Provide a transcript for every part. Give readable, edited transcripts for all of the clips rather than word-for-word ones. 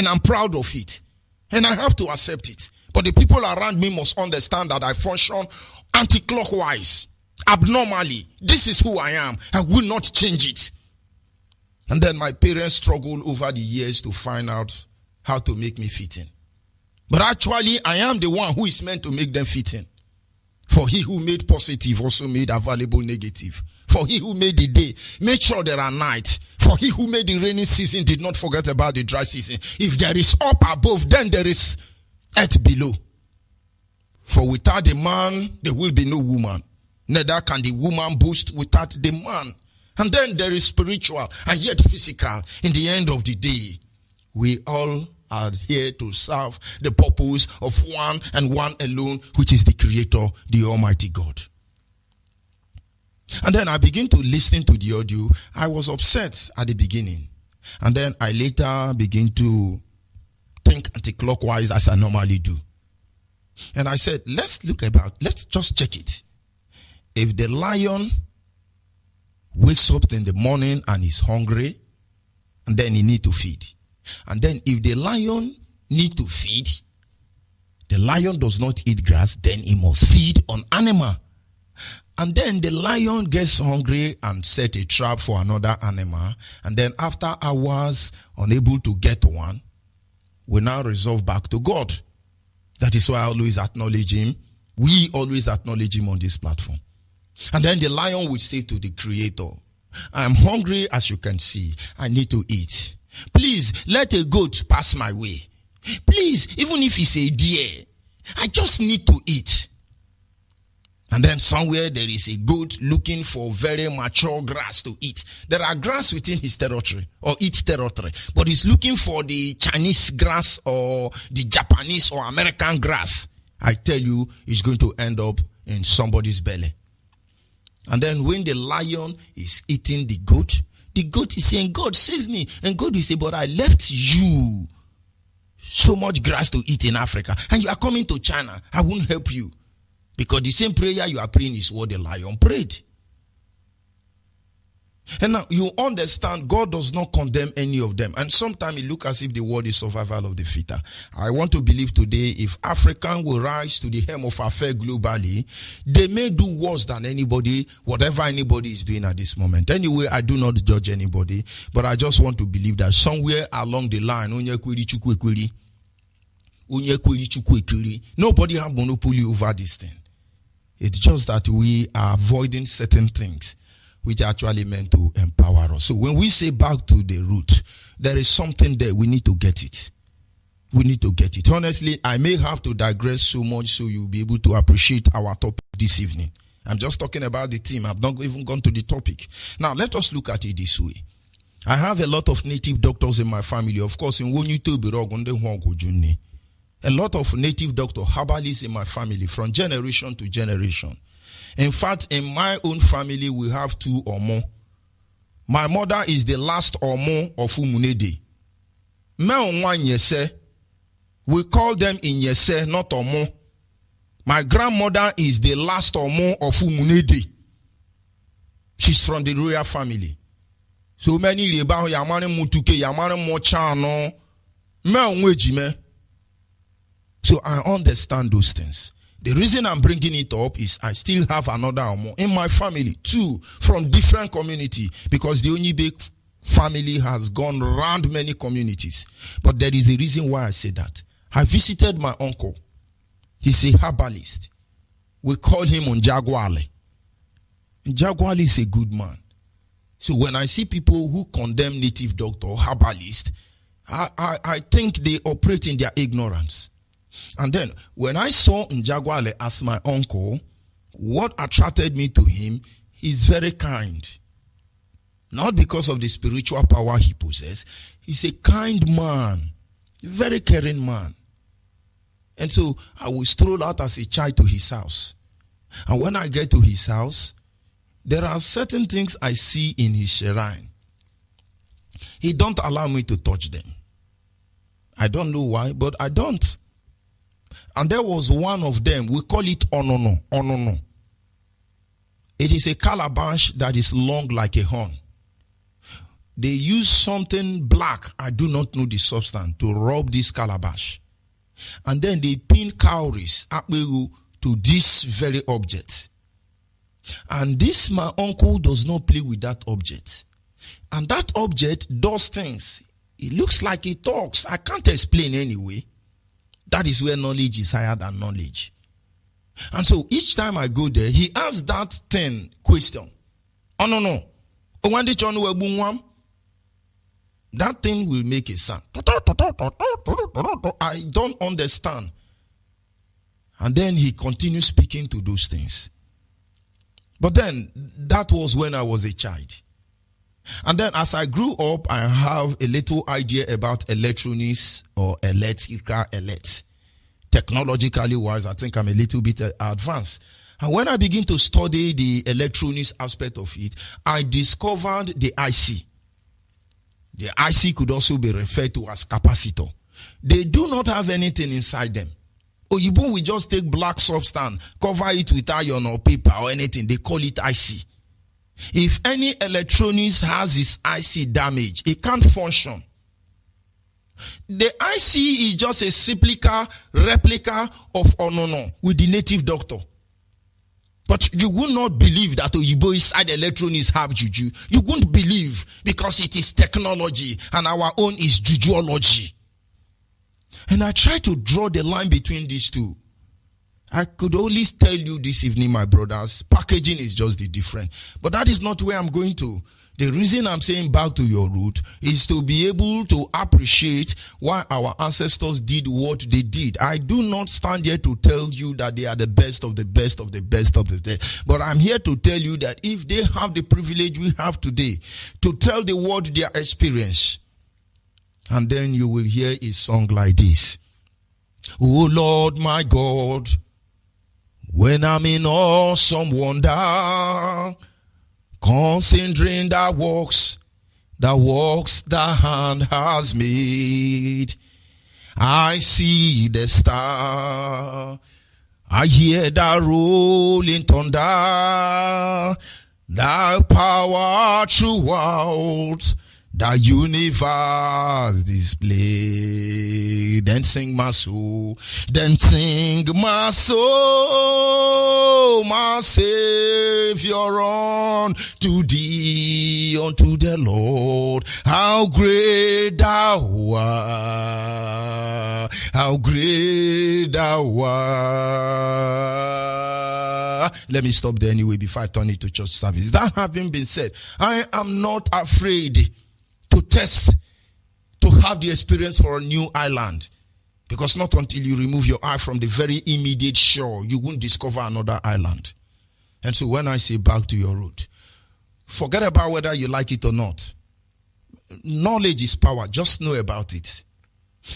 And I'm proud of it. And I have to accept it. But the people around me must understand that I function anti-clockwise, abnormally. This is who I am. I will not change it. And then my parents struggled over the years to find out how to make me fit in. But actually, I am the one who is meant to make them fit in. For he who made positive also made available negative. For he who made the day made sure there are nights. For he who made the rainy season did not forget about the dry season. If there is up above, then there is earth below. For without the man, there will be no woman. Neither can the woman boast without the man. And then there is spiritual and yet physical. In the end of the day, we all are here to serve the purpose of one and one alone, which is the Creator, the Almighty God. And then I begin to listen to the audio. I was upset at the beginning. And then I later begin to think anti-clockwise as I normally do. And I said, let's just check it. If the lion wakes up in the morning and is hungry, and then he needs to feed. And then if the lion needs to feed, the lion does not eat grass, then he must feed on animal. And then the lion gets hungry and set a trap for another animal. And then after hours, unable to get one, we now resolve back to God. That is why I always acknowledge him. We always acknowledge him on this platform. And then the lion will say to the Creator, I am hungry as you can see. I need to eat. Please, let a goat pass my way. Please, even if it's a deer, I just need to eat. And then somewhere there is a goat looking for very mature grass to eat. There are grass within his territory or its territory, but he's looking for the Chinese grass or the Japanese or American grass. I tell you, it's going to end up in somebody's belly. And then when the lion is eating the goat is saying, God, save me. And God will say, but I left you so much grass to eat in Africa, and you are coming to China. I won't help you. Because the same prayer you are praying is what the lion prayed. And now you understand God does not condemn any of them. And sometimes it looks as if the world is survival of the fitter. I want to believe today if African will rise to the helm of affair globally, they may do worse than anybody, whatever anybody is doing at this moment. Anyway, I do not judge anybody, but I just want to believe that somewhere along the line, nobody has monopoly over this thing. It's just that we are avoiding certain things which are actually meant to empower us. So when we say back to the root, there is something there. We need to get it. We need to get it. Honestly, I may have to digress so much so you'll be able to appreciate our topic this evening. I'm just talking about the theme. I've not even gone to the topic. Now, let us look at it this way. I have a lot of native doctors in my family. Of course, in Wonyuto, a lot of native doctor herbalists in my family from generation to generation. In fact, in my own family, we have 2 or more. My mother is the last or more of Umunede. We call them in Yese, not or more. My grandmother is the last or more of Umunede. She's from the royal family. So many yamane mutuke yamane mochano me. So I understand those things. The reason I'm bringing it up is I still have another Omo in my family, 2 from different community, because the Onyibe family has gone around many communities. But there is a reason why I say that. I visited my uncle. He's a herbalist. We call him Onjagwale. Onjagwale is a good man. So when I see people who condemn native doctor or herbalist, I think they operate in their ignorance. And then, when I saw Njagwale as my uncle, what attracted me to him, he's very kind. Not because of the spiritual power he possesses. He's a kind man, very caring man. And so, I will stroll out as a child to his house. And when I get to his house, there are certain things I see in his shrine. He don't allow me to touch them. I don't know why, but I don't. And there was one of them, we call it onono. It is a calabash that is long like a horn. they use something black, I do not know the substance, to rub this calabash. And then they pin cowries to this very object. And this, my uncle, does not play with that object. And that object does things. It looks like it talks. I can't explain anyway. That is where knowledge is higher than knowledge. And so each time I go there, he asks that thing question. Oh, no. That thing will make a sound. I don't understand. And then he continues speaking to those things. But then, that was when I was a child. And then as I grew up, I have a little idea about electronics or electrical. Technologically wise, I think I'm a little bit advanced. And when I begin to study the electronics aspect of it, I discovered the IC. The IC could also be referred to as capacitor. They do not have anything inside them. Oyibo will just take black substance, cover it with iron or paper or anything. They call it IC. If any electronics has its IC damage, it can't function. The IC is just a replica of Onono with the native doctor. But you will not believe that Oyibo inside electronics have juju. You won't believe because it is technology and our own is jujuology. And I try to draw the line between these two. I could only tell you this evening, my brothers, packaging is just the difference. But that is not where I'm going to. The reason I'm saying back to your root is to be able to appreciate why our ancestors did what they did. I do not stand here to tell you that they are the best of the best of the best of the best. But I'm here to tell you that if they have the privilege we have today to tell the world their experience, and then you will hear a song like this. Oh Lord my God, when I'm in awesome wonder, considering the works the hand has made, I see the star, I hear the rolling thunder, the power throughout the universe display. Then sing my soul, my Savior, unto thee, unto the Lord. How great thou art, how great thou art. Let me stop there anyway before I turn it to church service. That having been said, I am not afraid to test, to have the experience for a new island. Because not until you remove your eye from the very immediate shore, you won't discover another island. And so when I say back to your root, forget about whether you like it or not. Knowledge is power. Just know about it.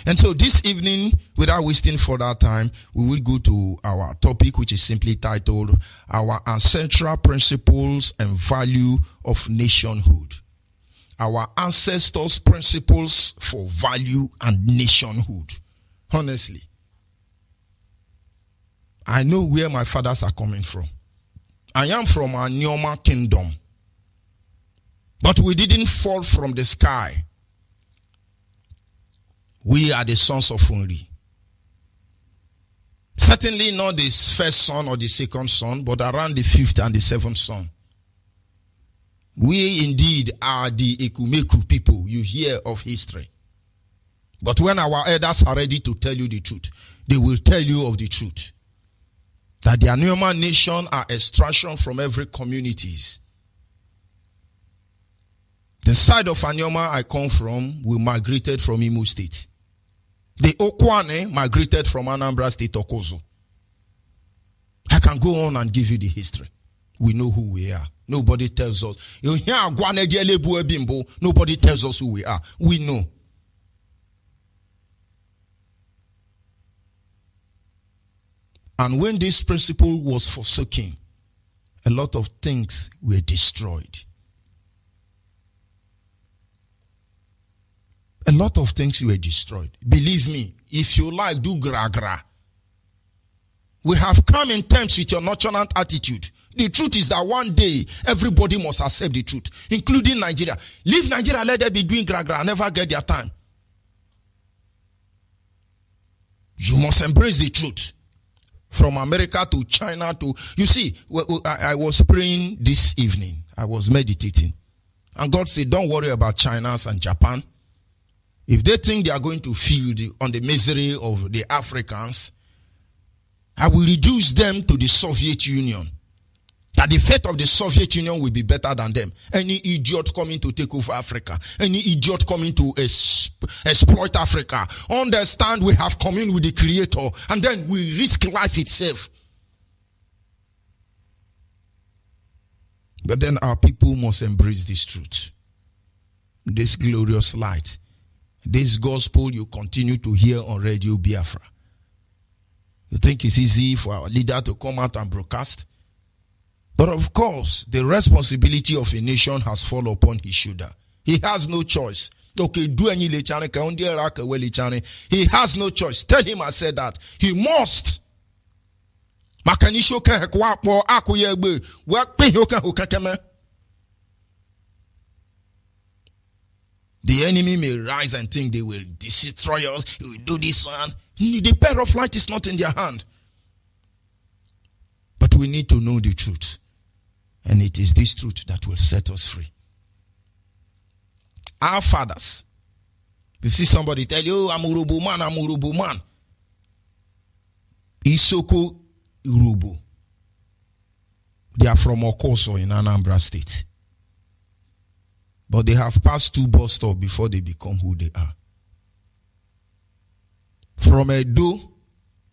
And so this evening, without wasting further time, we will go to our topic, which is simply titled, Our Ancestral Principles and Value of Nationhood. Our ancestors' principles for value and nationhood. Honestly, I know where my fathers are coming from. I am from a Nyoma kingdom. But we didn't fall from the sky. We are the sons of Unri. Certainly not the first son or the second son, but around the fifth and the seventh son. We indeed are the Ekumeku people you hear of history. But when our elders are ready to tell you the truth, they will tell you of the truth. That the Anyoma nation are extraction from every communities. The side of Anyoma I come from, we migrated from Imo State. The Okwane migrated from Anambra State, Okozo. I can go on and give you the history. We know who we are. Nobody tells us. Nobody tells us who we are. We know. And when this principle was forsaken, a lot of things were destroyed. A lot of things were destroyed. Believe me, if you like, do gra gra. We have come in terms with your nonchalant attitude. The truth is that one day, everybody must accept the truth, including Nigeria. Leave Nigeria, let them be doing gra-gra, never get their time. You must embrace the truth. From America to China to... You see, I was praying this evening. I was meditating. And God said, don't worry about China and Japan. If they think they are going to feed on the misery of the Africans, I will reduce them to the Soviet Union. That the fate of the Soviet Union will be better than them. Any idiot coming to take over Africa, any idiot coming to exploit Africa, understand we have communed with the Creator, and then we risk life itself. But then our people must embrace this truth, this glorious light, this gospel you continue to hear on Radio Biafra. You think it's easy for our leader to come out and broadcast? But of course, the responsibility of a nation has fallen upon his shoulder. He has no choice. Okay, do any lechane. He has no choice. Tell him I said that. He must. The enemy may rise and think they will destroy us. They will do this one. The pair of light is not in their hand. But we need to know the truth. And it is this truth that will set us free. Our fathers. If you see somebody tell you, I'm Urubu man. Isoko Urubu. They are from Okoso in Anambra State. But they have passed 2 bus stops before they become who they are. From Edo,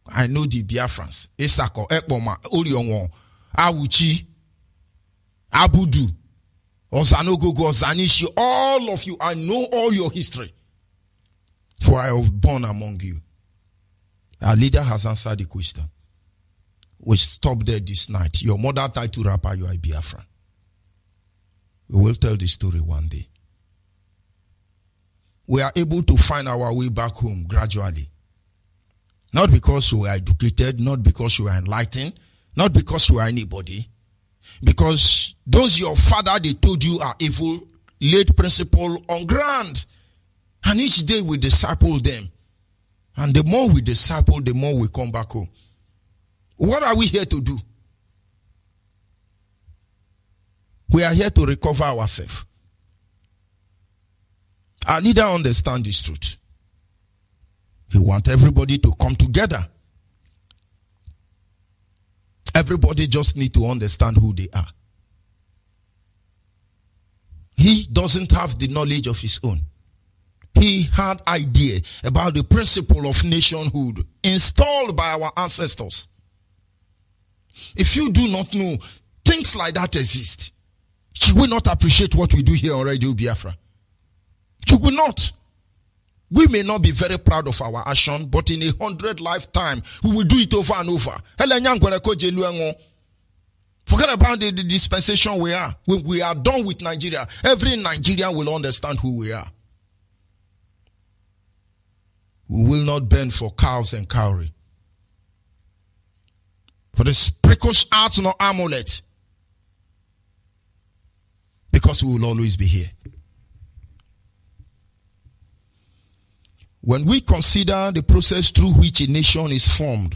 I know the Biafrans. Esako, Ekpoma, Orionwo, Awuchi, Abudu, Ozanogogo, Zanishi, all of you, I know all your history. For I was born among you. Our leader has answered the question. We stop there this night. Your mother title rapper, you are a Biafran. We will tell the story one day. We are able to find our way back home gradually. Not because we are educated, not because we are enlightened, not because we are anybody. Because those your father they told you are evil, laid principle on ground. And each day we disciple them. And the more we disciple, the more we come back home. What are we here to do? We are here to recover ourselves. Our leader understands this truth. He wants everybody to come together. Everybody just need to understand who they are. He doesn't have the knowledge of his own. He had idea about the principle of nationhood installed by our ancestors. If you do not know, things like that exist. You will not appreciate what we do here on Radio Biafra. You will not. We may not be very proud of our action, but in 100 lifetime, we will do it over and over. Forget about the dispensation we are. When we are done with Nigeria, every Nigerian will understand who we are. We will not bend for cows and cowrie. For the sprinkles out no amulet. Because we will always be here. When we consider the process through which a nation is formed,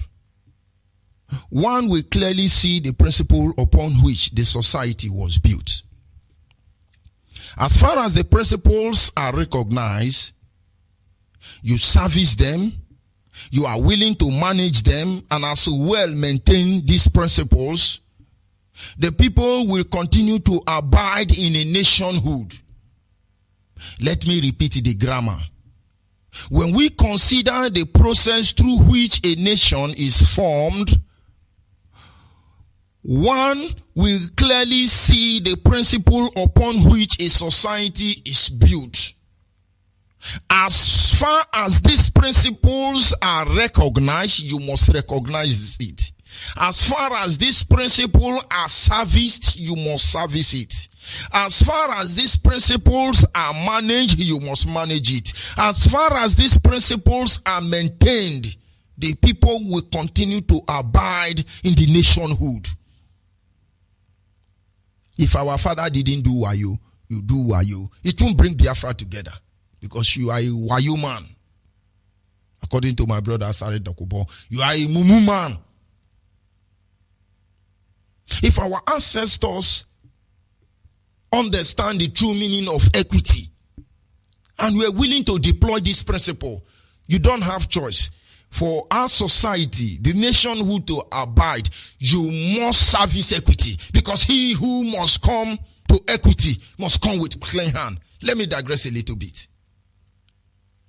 one will clearly see the principle upon which the society was built. As far as the principles are recognized, you service them, you are willing to manage them, and as well maintain these principles, the people will continue to abide in a nationhood. Let me repeat the grammar. When we consider the process through which a nation is formed, one will clearly see the principle upon which a society is built. As far as these principles are recognized, you must recognize it. As far as these principles are serviced, you must service it. As far as these principles are managed, you must manage it. As far as these principles are maintained, the people will continue to abide in the nationhood. If our father didn't do wayo, you do wayo. It won't bring Biafra together because you are a wayo man. According to my brother Sare Dokubo, you are a mumu man. If our ancestors understand the true meaning of equity and we are willing to deploy this principle, you don't have choice. For our society, the nation who to abide, you must service equity, because he who must come to equity must come with clean hand. Let me digress a little bit.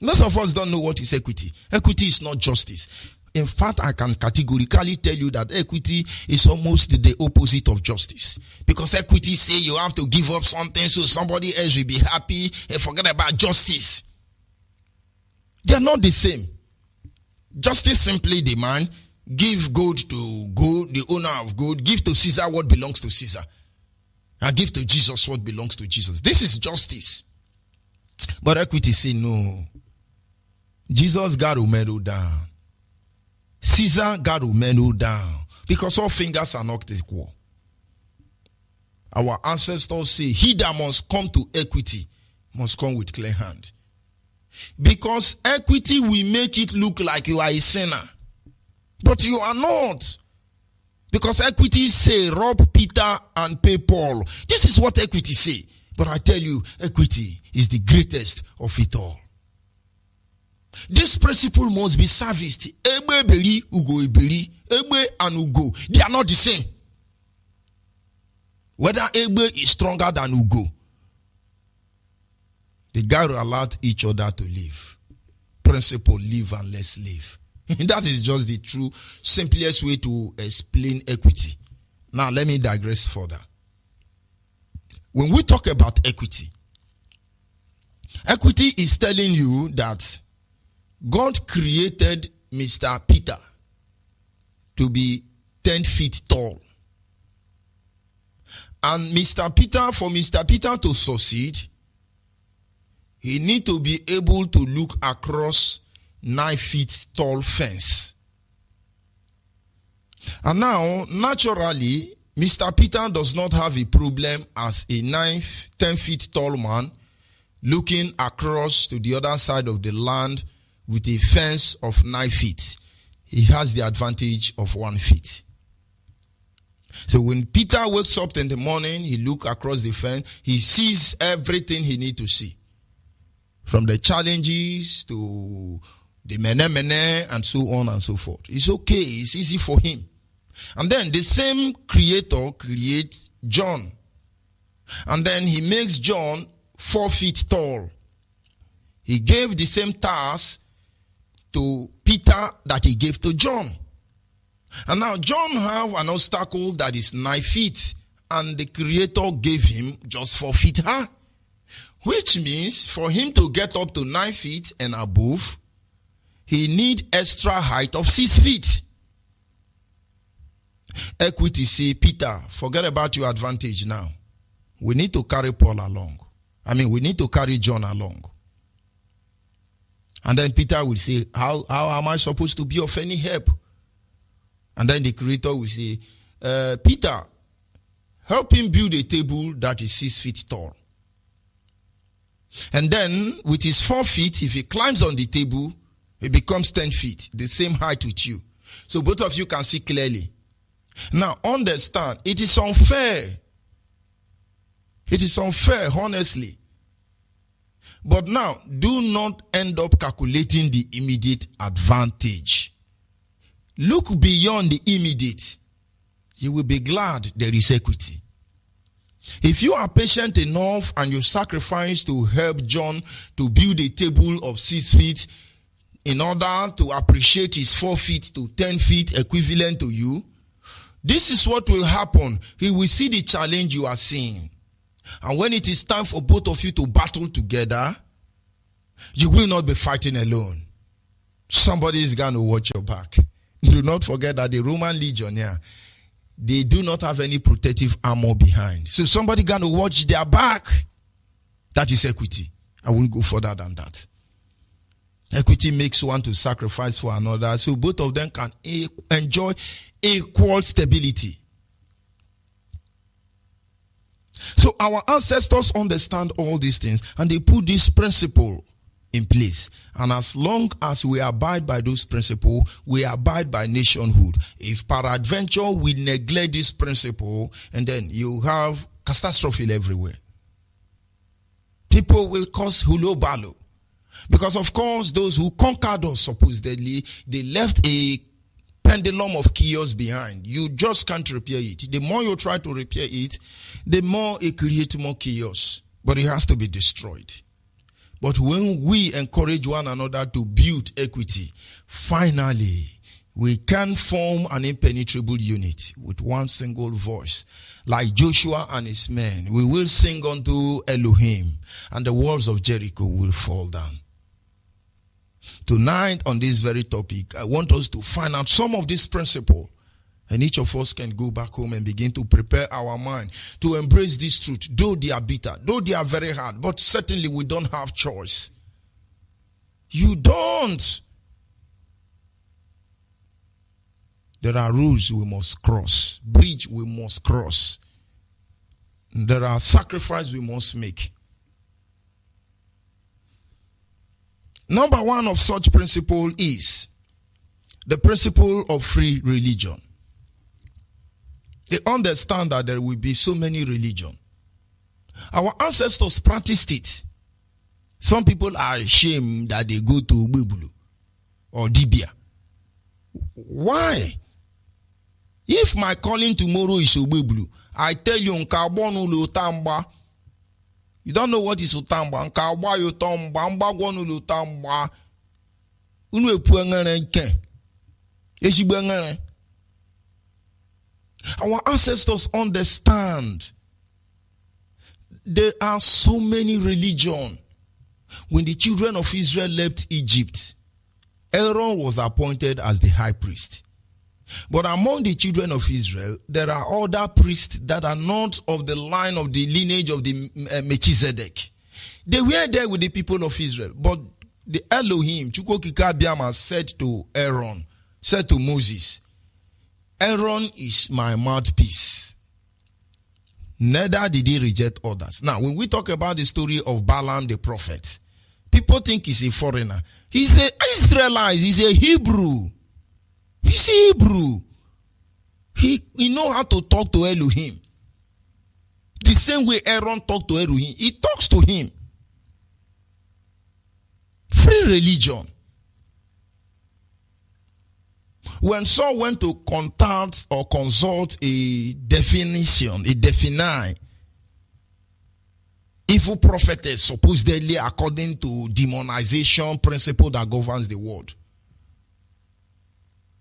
Most of us don't know what is equity. Equity is not justice. In fact, I can categorically tell you that equity is almost the opposite of justice. Because equity say you have to give up something so somebody else will be happy and forget about justice. They are not the same. Justice simply demand, give gold to gold, the owner of gold, give to Caesar what belongs to Caesar, and give to Jesus what belongs to Jesus. This is justice. But equity say no. Jesus got to mellow down. Caesar got to mellow down, because all fingers are not equal. Our ancestors say, he that must come to equity must come with clear hand. Because equity will make it look like you are a sinner. But you are not. Because equity say, rob Peter and pay Paul. This is what equity say. But I tell you, equity is the greatest of it all. This principle must be serviced. Egbe beli, ugo ebeli. Egbe and ugo, they are not the same. Whether Egbe is stronger than ugo, they got to allow each other to live. Principle, live and let's live. That is just the true, simplest way to explain equity. Now, let me digress further. When we talk about equity, equity is telling you that God created Mr. Peter to be 10 feet tall. And for Mr. Peter to succeed, he need to be able to look across 9 feet tall fence. And now, naturally, Mr. Peter does not have a problem as a 10 feet tall man looking across to the other side of the land with a fence of 9 feet. He has the advantage of 1 foot. So when Peter wakes up in the morning, he looks across the fence, he sees everything he needs to see. From the challenges to the mene and so on and so forth. It's okay. It's easy for him. And then the same creator creates John. And then he makes John 4 feet tall. He gave the same task to Peter that he gave to John. And now John have an obstacle that is 9 feet. And the creator gave him just 4 feet high. Which means for him to get up to 9 feet and above, he need extra height of 6 feet. Equity say, Peter, forget about your advantage now. We need to carry Paul along. We need to carry John along. And then Peter will say, how am I supposed to be of any help? And then the creator will say, Peter, help him build a table that is 6 feet tall. And then with his 4 feet, if he climbs on the table, it becomes 10 feet, the same height with you. So both of you can see clearly. Now understand, it is unfair. It is unfair, honestly. But now, do not end up calculating the immediate advantage. Look beyond the immediate. You will be glad there is equity. If you are patient enough and you sacrifice to help John to build a table of 6 feet in order to appreciate his 4 feet to 10 feet equivalent to you, this is what will happen. He will see the challenge you are seeing. And when it is time for both of you to battle together, you will not be fighting alone. Somebody is going to watch your back. Do not forget that the Roman legionnaire, they do not have any protective armor behind. So somebody going to watch their back. That is equity. I won't go further than that. Equity makes one to sacrifice for another, so both of them can enjoy equal stability. So our ancestors understand all these things and they put this principle in place. And as long as we abide by those principles, we abide by nationhood. If peradventure we neglect this principle, and then you have catastrophe everywhere. People will cause hulo balo. Because of course, those who conquered us supposedly, they left a pendulum of chaos behind. You just can't repair it. The more you try to repair it, the more it creates more chaos. But it has to be destroyed. But when we encourage one another to build equity, finally, we can form an impenetrable unit with one single voice. Like Joshua and his men, we will sing unto Elohim, and the walls of Jericho will fall down. Tonight, on this very topic, I want us to find out some of this principle, and each of us can go back home and begin to prepare our mind to embrace this truth, though they are bitter, though they are very hard, but certainly we don't have choice. You don't. There are rules we must cross, bridge we must cross. There are sacrifices we must make. Number one of such principle is the principle of free religion. They understand that there will be so many religions. Our ancestors practiced it. Some people are ashamed that they go to Ubebulu or Dibia. Why? If my calling tomorrow is Ubebulu, I tell you, you don't know what is Utamba. Nkabwa yotamba, mbagwonu lutamba. Unwe puengere nke. Yeshibengere. Our ancestors understand there are so many religions. When the children of Israel left Egypt, Aaron was appointed as the high priest. But among the children of Israel, there are other priests that are not of the line of the lineage of the Melchizedek. They were there with the people of Israel. But the Elohim, Chukwokika said to Aaron, said to Moses, Aaron is my mouthpiece. Neither did he reject others. Now, when we talk about the story of Balaam the prophet, people think he's a foreigner. He's an Israelite. He's a Hebrew. He's a Hebrew. He knows how to talk to Elohim. The same way Aaron talked to Elohim. He talks to him. Free religion. When Saul went to contact or consult a definition, a define evil prophetess, supposedly according to demonization principle that governs the world,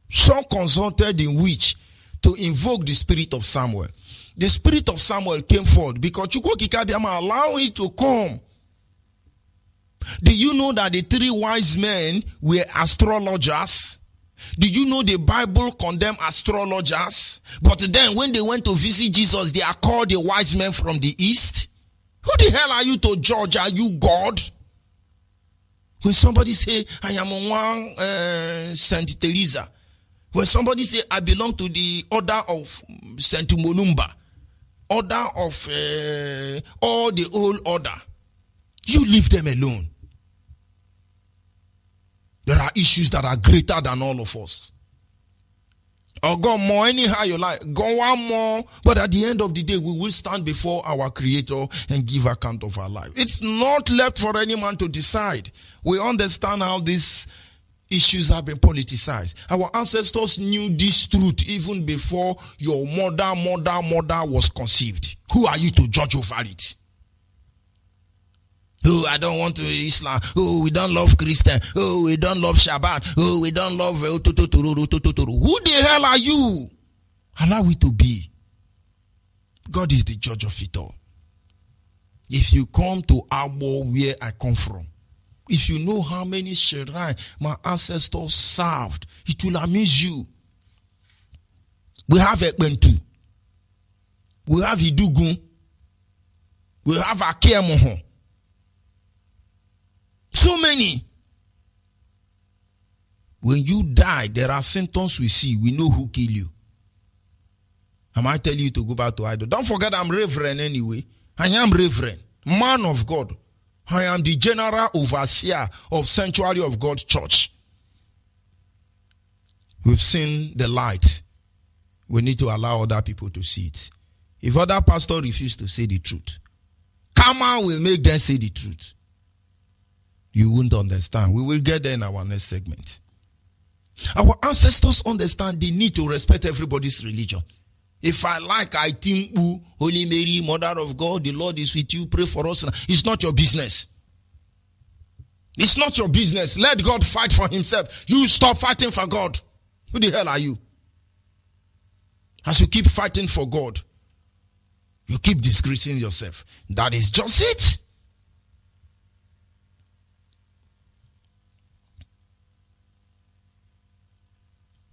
Saul consulted in which to invoke the spirit of Samuel. The spirit of Samuel came forth because Chukwokikabiama allowed it to come. Do you know that the three wise men were astrologers? Did you know the Bible condemned astrologers? But then when they went to visit Jesus, they are called the wise men from the east. Who the hell are you to judge? Are you God? When somebody say, I am one Saint Teresa. When somebody say, I belong to the order of Saint Molumba, order of all the old order, you leave them alone. There are issues that are greater than all of us. Or go more, anyhow you like. Go one more. But at the end of the day, we will stand before our Creator and give account of our life. It's not left for any man to decide. We understand how these issues have been politicized. Our ancestors knew this truth even before your mother was conceived. Who are you to judge over it? Oh, I don't want to Islam. Oh, we don't love Christian. Oh, we don't love Shabbat. Oh, we don't love Who the hell are you? Allow it to be. God is the judge of it all. If you come to Abo, where I come from, if you know how many shrines my ancestors served, it will amuse you. We have Ekbentu. We have Idugun. We have Akemoho. So many. When you die, there are symptoms we see. We know who killed you. Am I telling you to go back to idol? Don't forget I'm reverend anyway. I am reverend, man of God. I am the general overseer of Sanctuary of God Church. We've seen the light. We need to allow other people to see it. If other pastors refuse to say the truth, karma will make them say the truth. You won't understand. We will get there in our next segment. Our ancestors understand the need to respect everybody's religion. If I like, I think, Holy Mary, Mother of God, the Lord is with you, pray for us. It's not your business. It's not your business. Let God fight for himself. You stop fighting for God. Who the hell are you? As you keep fighting for God, you keep disgracing yourself. That is just it.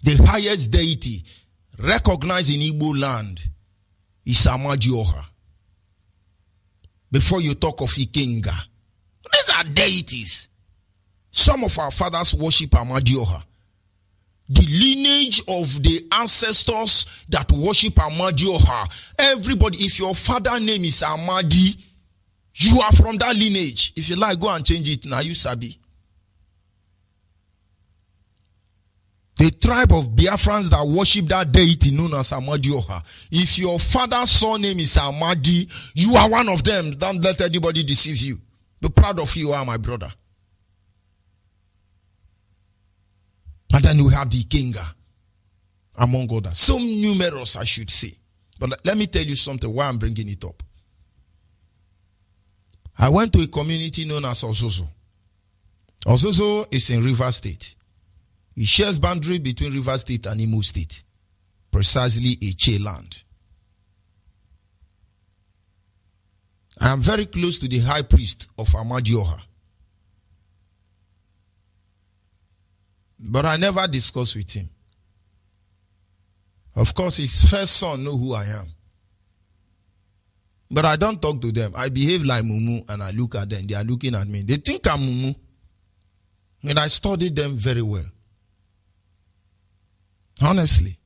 The highest deity recognized in Igbo land is Amadioha. Before you talk of Ikenga, these are deities. Some of our fathers worship Amadioha. The lineage of the ancestors that worship Amadioha. Everybody, if your father name is Amadi, you are from that lineage. If you like, go and change it now. You sabi. The tribe of Biafrans that worship that deity known as Amadioha. If your father's surname is Amadi, you are one of them. Don't let anybody deceive you. Be proud of you, my brother. And then we have the Ikenga, among others. So numerous, I should say. But let me tell you something, why I'm bringing it up. I went to a community known as Ozozo. Ozozo is in Rivers State. It shares boundary between Rivers State and Imo State. Precisely a Che land. I am very close to the high priest of Amadioha. But I never discuss with him. Of course, his first son know who I am. But I don't talk to them. I behave like Mumu and I look at them. They are looking at me. They think I'm Mumu. And I studied them very well. Honestly.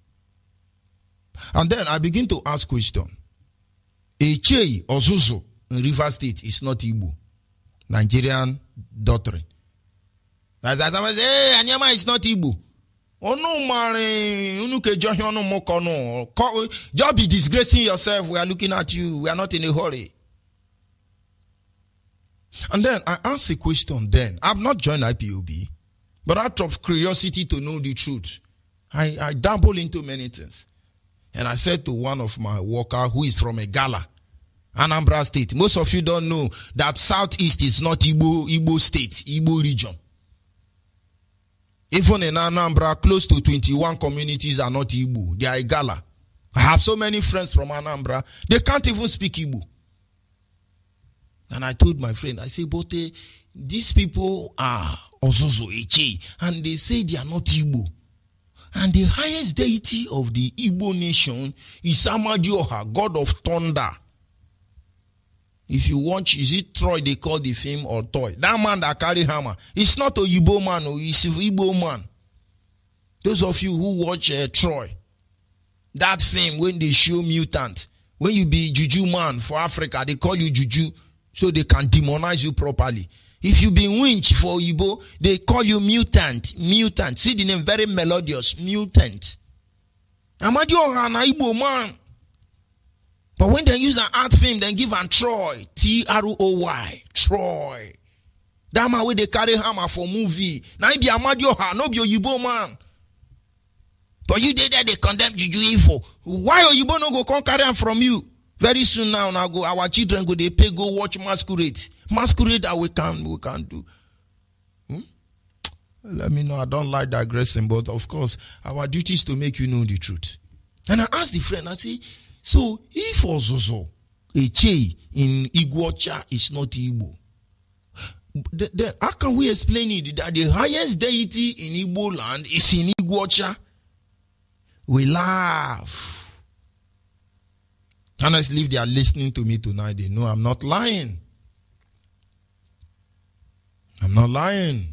And then I begin to ask question. Eche or Zuzu in River State is not Igbo. Nigerian doctrine. As I say, hey, Anyama is not Igbo. Oh no, man, just be disgracing yourself. We are looking at you. We are not in a hurry. And then I asked a question then. I've not joined IPOB, but out of curiosity to know the truth, I dabble into many things. And I said to one of my workers who is from Egala, Anambra State, most of you don't know that Southeast is not Igbo State, Igbo region. Even in Anambra, close to 21 communities are not Igbo. They are Igala. I have so many friends from Anambra, they can't even speak Igbo. And I told my friend, I said, but these people are Ozozo Eche, and they say they are not Igbo. And the highest deity of the Igbo nation is Amadioha, God of thunder. If you watch, is it Troy they call the film or Toy? That man that carry hammer, it's not a Igbo man, it's an Igbo man. Those of you who watch Troy, that film when they show mutant, when you be Juju man for Africa, they call you Juju so they can demonize you properly. If you be winch for Igbo, they call you mutant. Mutant. See the name, very melodious. Mutant. Amadioha na Igbo man. But when they use an art film, they give an Troy. Troy. Troy. That man where they carry hammer for movie. Now it be Amadioha, no be Igbo man. But you did that, they condemn Juju evil. Why Igbo no go come carry him from you? Very soon now go, our children go, they pay, go watch masquerade. Masquerade that we can do. Let me know, I don't like digressing, but of course, our duty is to make you know the truth. And I asked the friend, I say, so if Ozozo, Eche in Iguacha is not Igbo, then how can we explain it that the highest deity in Igbo land is in Iguacha? We laugh. Honestly, if they are listening to me tonight, they know I'm not lying. I'm not lying.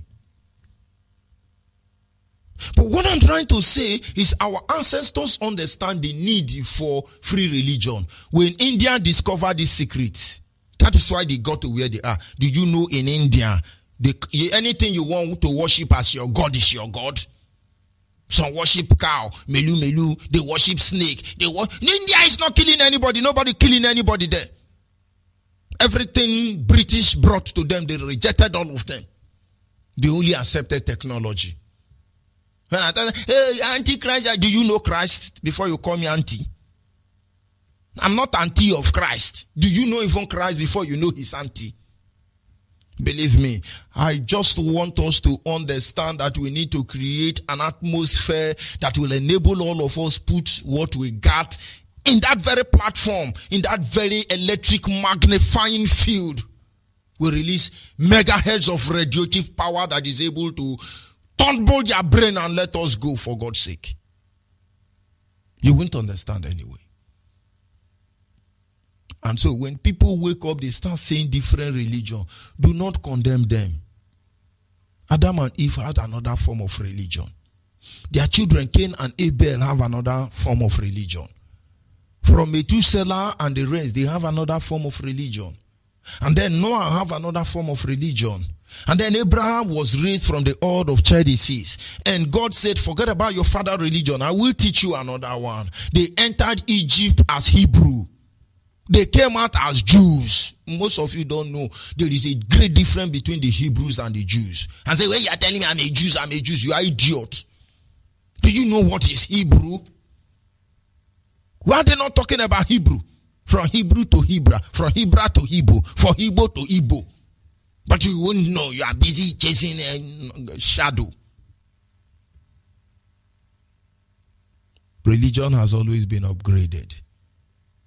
But what I'm trying to say is our ancestors understand the need for free religion. When India discovered this secret, that is why they got to where they are. Do you know in India, anything you want to worship as your God is your God? Some worship cow, melu. They worship snake. India is not killing anybody. Nobody killing anybody there. Everything British brought to them, they rejected all of them. They only accepted technology. When I tell them, hey, Antichrist, do you know Christ before you call me auntie? I'm not auntie of Christ. Do you know even Christ before you know his auntie? Believe me, I just want us to understand that we need to create an atmosphere that will enable all of us put what we got in that very platform, in that very electric magnifying field. We release megahertz of radioactive power that is able to tumble your brain and let us go, for God's sake. You won't understand anyway. And so when people wake up, they start saying different religion. Do not condemn them. Adam and Eve had another form of religion. Their children, Cain and Abel, have another form of religion. From Methuselah and the rest, they have another form of religion. And then Noah have another form of religion. And then Abraham was raised from the horde of Chaldees. And God said, forget about your father religion. I will teach you another one. They entered Egypt as Hebrew. They came out as Jews. Most of you don't know there is a great difference between the Hebrews and the Jews. And say, well, you are telling me I'm a Jew. You are idiot. Do you know what is Hebrew? Why are they not talking about Hebrew? From Hebrew to Hebrew. From Hebrew to Hebrew. From Hebrew to Igbo. But you won't know. You are busy chasing a shadow. Religion has always been upgraded.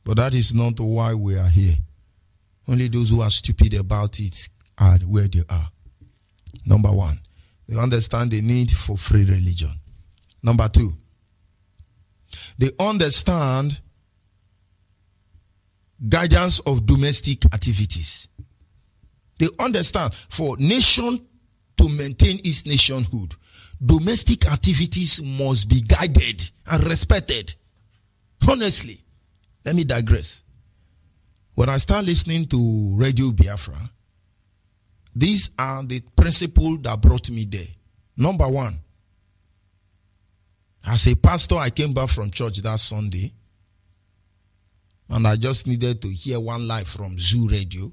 But that is not why we are here. Only those who are stupid about it are where they are. Number one, they understand the need for free religion. Number two, they understand guidance of domestic activities. They understand for nation to maintain its nationhood, domestic activities must be guided and respected. Honestly. Let me digress. When I start listening to Radio Biafra, these are the principles that brought me there. Number one, as a pastor, I came back from church that Sunday, and I just needed to hear one live from Zoo Radio.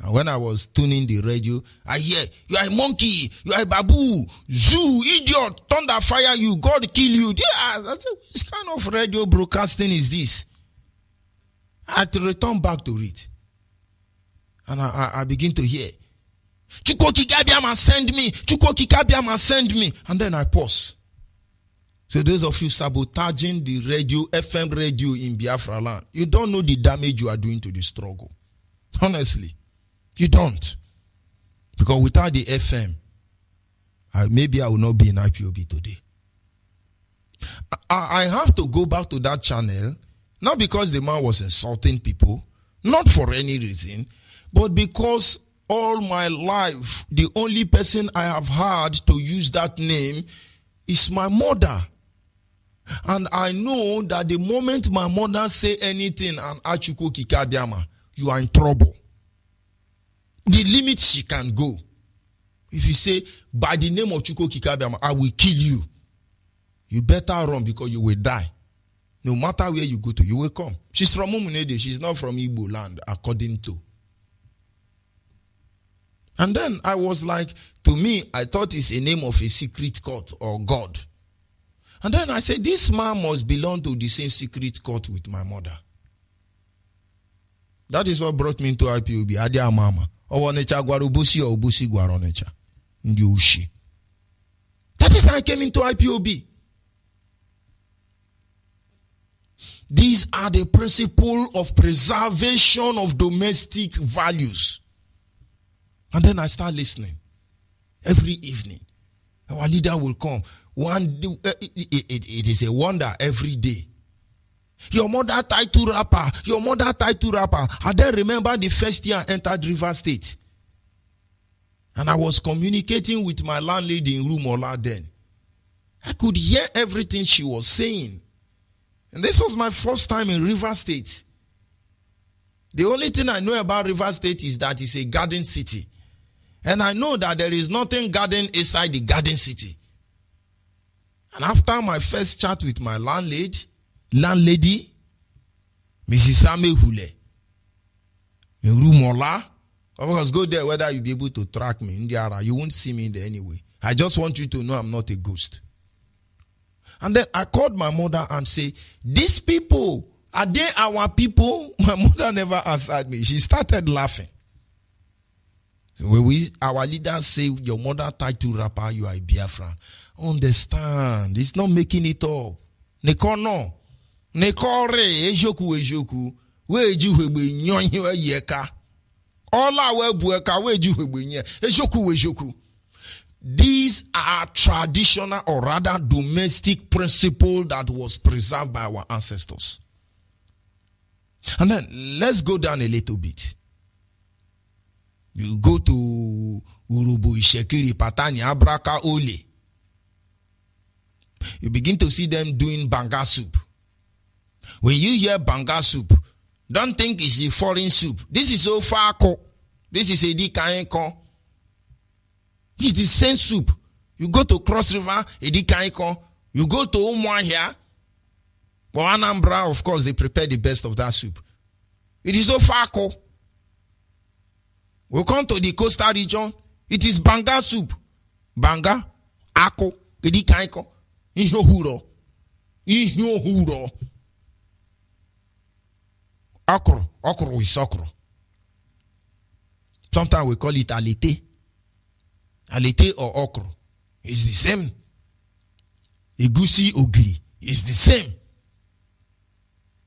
And when I was tuning the radio, I hear, you are a monkey, you are a babu, Zoo, idiot, thunder fire you, God kill you. Yeah, I said, what kind of radio broadcasting is this? I had to return back to it. And I begin to hear, Chukwuoki Gabiama send me, Chukwuoki Gabiama send me. And then I pause. So those of you sabotaging the radio, FM radio in Biafra land, you don't know the damage you are doing to the struggle. Honestly, you don't. Because without the FM, maybe I will not be in IPOB today. I have to go back to that channel. Not because the man was insulting people, not for any reason, but because all my life, the only person I have had to use that name is my mother. And I know that the moment my mother say anything and Chukwuoki Gabiama, you are in trouble. The limit she can go. If you say, by the name of Chukwuoki Gabiama, I will kill you, you better run because you will die. No matter where you go to, you will come. She's from Umunede. She's not from Igbo land, according to. And then I was like, to me, I thought it's a name of a secret court or God. And then I said, this man must belong to the same secret court with my mother. That is what brought me into IPOB. Adia mama. Owonecha gwarubusi or ubusi gwaronecha. Ndi ushi. That is how I came into IPOB. These are the principle of preservation of domestic values. And then I start listening. Every evening, our leader will come. It is a wonder every day. Your mother tied to rapper. Your mother tied to rapper. I then remember the first year I entered River State. And I was communicating with my landlady in Rumola then. I could hear everything she was saying. And this was my first time in Rivers State. The only thing I know about Rivers State is that it's a garden city. And I know that there is nothing garden inside the garden city. And after my first chat with my landlady, Mrs. Same Hule, in Rumola, of course, go there whether you'll be able to track me in the area. You won't see me in there anyway. I just want you to know I'm not a ghost. And then I called my mother and say, these people, are they our people? My mother never answered me. She started laughing. So when our leaders say, your mother tied to rapper, you are a Biafran. Understand. It's not making it up. Neko no. Neko re, ejoku. Weju hebe nyonyi yeka. Ola webueka, weju hebe nye. Ejoku. These are traditional or rather domestic principle that was preserved by our ancestors. And then let's go down a little bit. You go to Urubu, Ishekiri, Patani, Abraka, Ole. You begin to see them doing banga soup. When you hear banga soup, don't think it's a foreign soup. This is Ofako. This is Edikaenko. It's the same soup. You go to Cross River, Edikaenko. You go to Umwa here. For Anambra, of course, they prepare the best of that soup. It is Ofako. We come to the coastal region. It is banga soup. Banga, ako, Edikaenko, Ihohuro. Okro is okro. Sometimes we call it alite. Alite or okro. It's the same. Egusi ogiri. It's the same.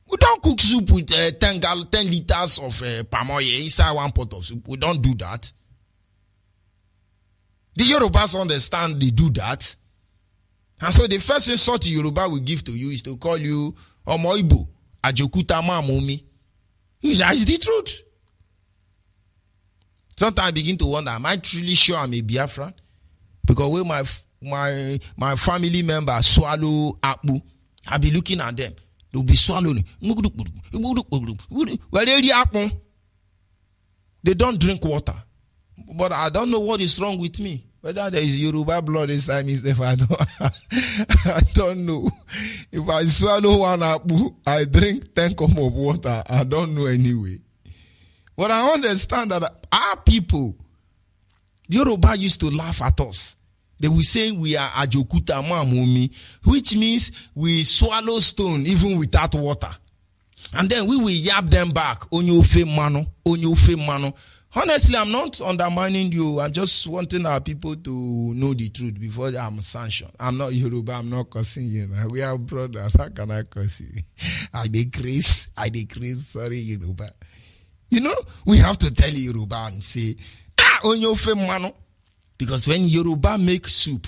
We don't cook soup with 10 liters of palm oil inside one pot of soup. We don't do that. The Yorubas understand they do that. And so the first insult Yoruba will give to you is to call you Omoibo, Ajokuta Mamomi. That's the truth. Sometimes I begin to wonder, am I truly sure I'm a Biafran? Because when my family members swallow akpu, I'll be looking at them. They'll be swallowing. They don't drink water. But I don't know what is wrong with me. Whether there is Yoruba blood inside me, I don't know. If I swallow one akpu, I drink 10 cups of water. I don't know anyway. But I understand that our people, Yoruba used to laugh at us. They will say we are Ajokuta Mamomi, which means we swallow stone even without water. And then we will yap them back. Onyofe mano. Honestly, I'm not undermining you. I'm just wanting our people to know the truth before I'm sanctioned. I'm not Yoruba. I'm not cursing you. We are brothers. How can I curse you? I decrease. Sorry, Yoruba. You know, we have to tell Yoruba and say, onyofe mano. Because when Yoruba make soup,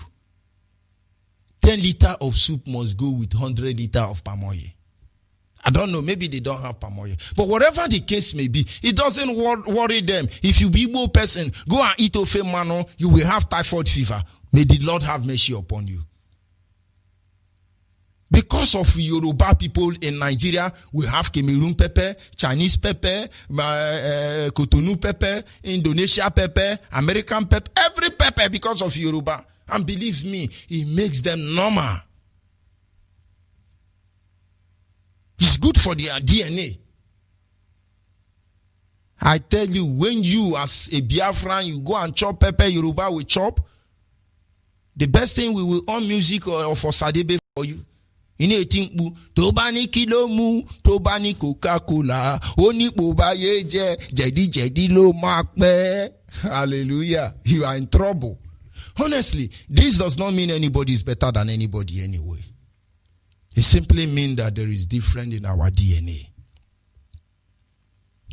10 liters of soup must go with 100 liters of palm oil. I don't know, maybe they don't have palm oil. But whatever the case may be, it doesn't worry them. If you be Igbo person, go and eat ofe mano, you will have typhoid fever. May the Lord have mercy upon you. Because of Yoruba people in Nigeria, we have Cameroon pepper, Chinese pepper, Cotonou pepper, Indonesia pepper, American pepper, every pepper because of Yoruba. And believe me, it makes them normal. It's good for their DNA. I tell you, when you as a Biafran, you go and chop pepper, Yoruba will chop. The best thing we will on music or for Sadebe for you. Tobani kilomu, Tobani Coca-Cola, Oni Bobaye Jedi lo makbe. Hallelujah. You are in trouble. Honestly, this does not mean anybody is better than anybody anyway. It simply means that there is difference in our DNA.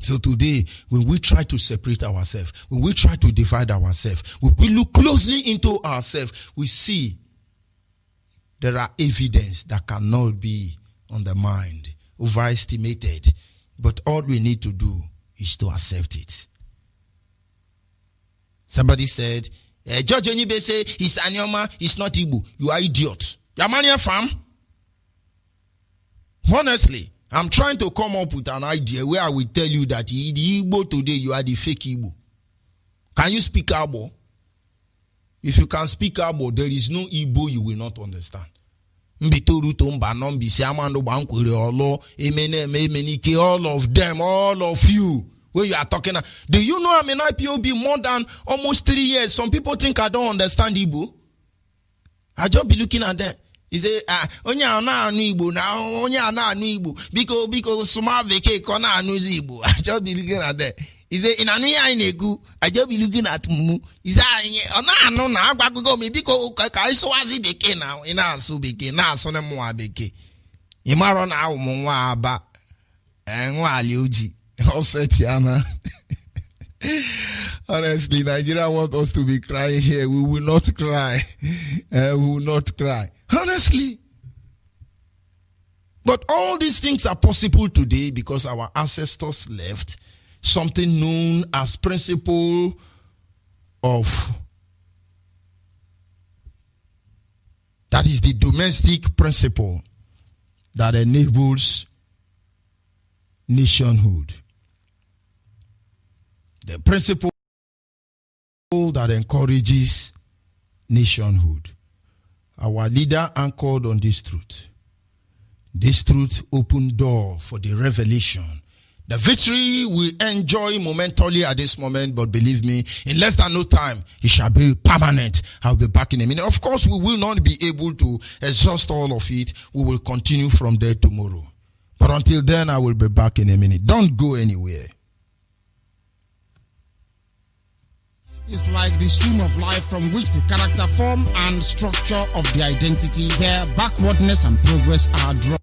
So today, when we try to separate ourselves, when we try to divide ourselves, when we look closely into ourselves, we see there are evidence that cannot be undermined, overestimated. But all we need to do is to accept it. Somebody said, George Onibe say, he's Anyoma, he's not Igbo. You are idiot. Yamania fam. Honestly, I'm trying to come up with an idea where I will tell you that the Igbo today, you are the fake Igbo. Can you speak Igbo? If you can speak Igbo, there is no Igbo you will not understand. All of them, all of you, where you are talking. Do you know I'm in IPOB more than almost 3 years? Some people think I don't understand Igbo. I just be looking at them. He say, onya ana anu Igbo now, onya ana anu Igbo. Because suma veke kona anu Igbo. I just be looking at them. He say, in anu ya inegu. I just be looking at mumu. He say, ona anu na agba go me because kai so azi beke now. Ina so beke na so ne mo abeke. Imaro na umu nwa aba. Nwa alioji. All set yana. Honestly, Nigeria wants us to be crying here. We will not cry. We will not cry. Honestly. But all these things are possible today because our ancestors left something known as principle of, that is the domestic principle that enables nationhood. The principle that encourages nationhood. Our leader anchored on this truth. This truth opened door for the revelation. The victory we enjoy momentarily at this moment, but believe me, in less than no time, it shall be permanent. I'll be back in a minute. Of course, we will not be able to exhaust all of it. We will continue from there tomorrow. But until then, I will be back in a minute. Don't go anywhere. Is like the stream of life from which the character form and structure of the identity, their backwardness and progress are drawn.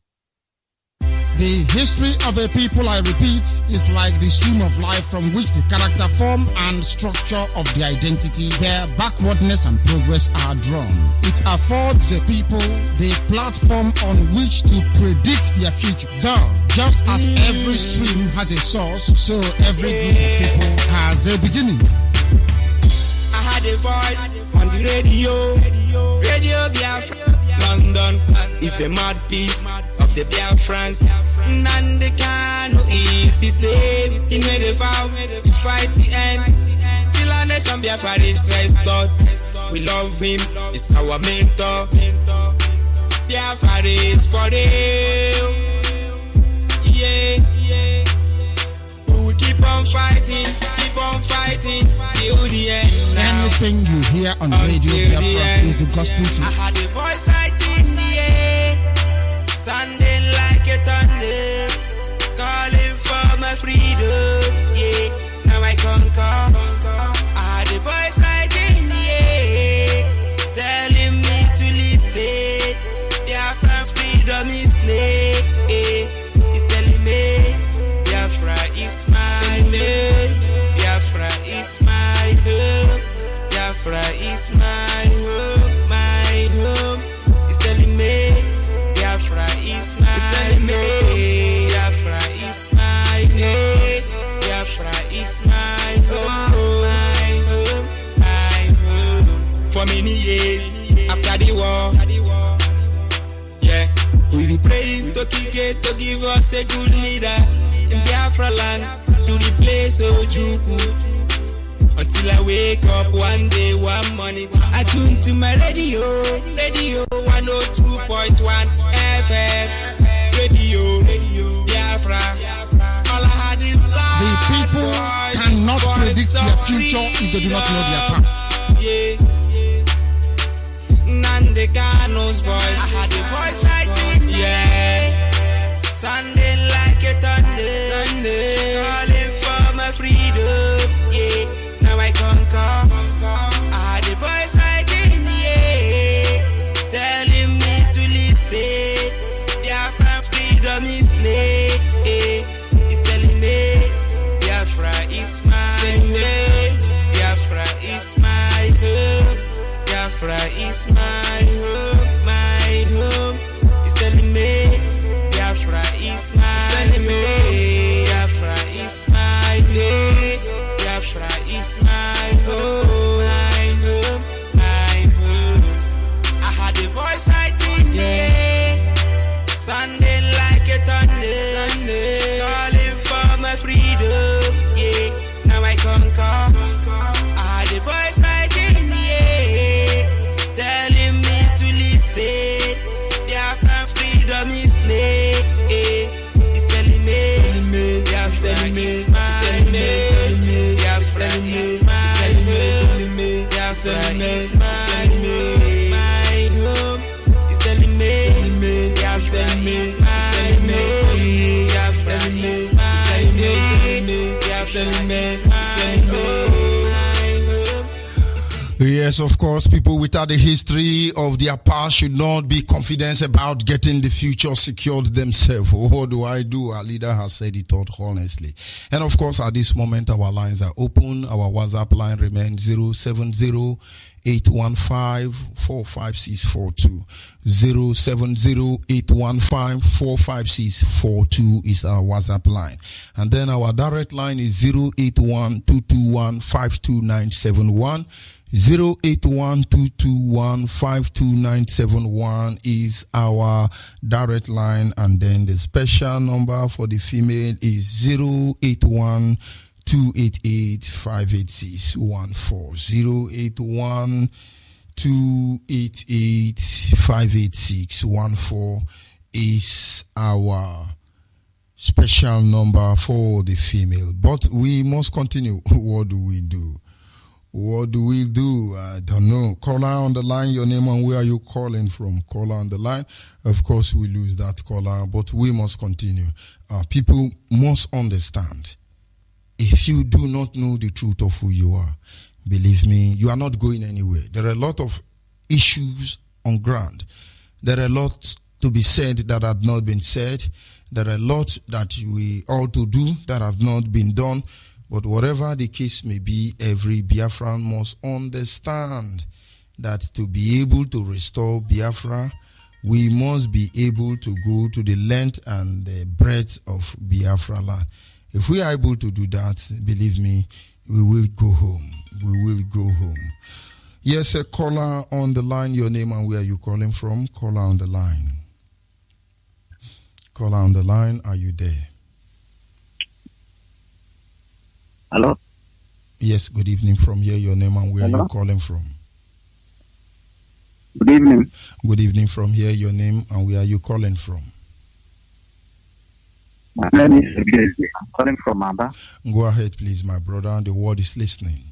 The history of a people, I repeat, is like the stream of life from which the character form and structure of the identity, their backwardness and progress are drawn. It affords a people the platform on which to predict their future. Though, just as every stream has a source, so every group of people has a beginning. I had a voice on the radio Biafra. London is the mouthpiece of the Biafrans. Nandekano is his name. He made a vow to fight the end till our nation Biafra is restored. We love him, he's our mentor. Biafra is for real. Yeah. We will keep on fighting till the end. Anything you hear on radio Biafra is the gospel truth. I had a voice right in the air, sounding like a thunder, calling for my freedom. Yeah, now I conquer. I had a voice right in the air, telling me to listen. Biafra's freedom is near. It's telling me Biafra is my name. Biafra is my home. Biafra is my home. My home. It's telling me Biafra is my name. Biafra is my name. Biafra is my home. My home. My home. For many years after the war, yeah, we be praying to Kike to give us a good leader in Biafra land to replace Ojukwu. Until I wake up one day, one morning, I tune to my radio 102.1 FM, radio Biafra. All I had is love. The people cannot predict their future if they do not know their past. Yeah. Nandekano's voice, I had a voice like him. Yeah. Sounding like a thunder, calling for my freedom. Yeah. Now I conquer. I had a voice right in the air, telling me to listen. Biafra's freedom is near. It's telling me Biafra is my way. Biafra is my home. Biafra is my home. My home. It's telling me Biafra is my way. Biafra is my way. Biafra is my home, my home, my home. I had a voice right in freedom is near. It's telling me, Biafra is mine. Biafra is mine. Biafra is mine. My home. It's telling me, Biafra is mine. Biafra is mine. Biafra is mine. Yes, of course, people without the history of their past should not be confident about getting the future secured themselves. What do I do? Our leader has said it all honestly. And of course, at this moment, our lines are open. Our WhatsApp line remains 070-815-45642. 070-815-45642 is our WhatsApp line. And then our direct line is 081-221-52971. 081-221-52971 is our direct line, and then the special number for the female is 081-288-58614. 081-288-58614 is our special number for the female. But we must continue. What do we do? What do we do? I don't know. Caller on the line, your name and where are you calling from? Caller on the line. Of course, we lose that caller, but we must continue. People must understand. If you do not know the truth of who you are, believe me, you are not going anywhere. There are a lot of issues on ground. There are a lot to be said that have not been said. There are a lot that we ought to do that have not been done. But whatever the case may be, every Biafran must understand that to be able to restore Biafra, we must be able to go to the length and the breadth of Biafra land. If we are able to do that, believe me, we will go home. We will go home. Yes, a caller on the line, your name and where are you calling from? Caller on the line. Caller on the line, are you there? Hello? Yes, good evening from here. Your name and where are you calling from? Good evening. Good evening from here. Your name and where are you calling from? My name is Ogezi. I'm calling from Aba. Go ahead, please, my brother. The world is listening.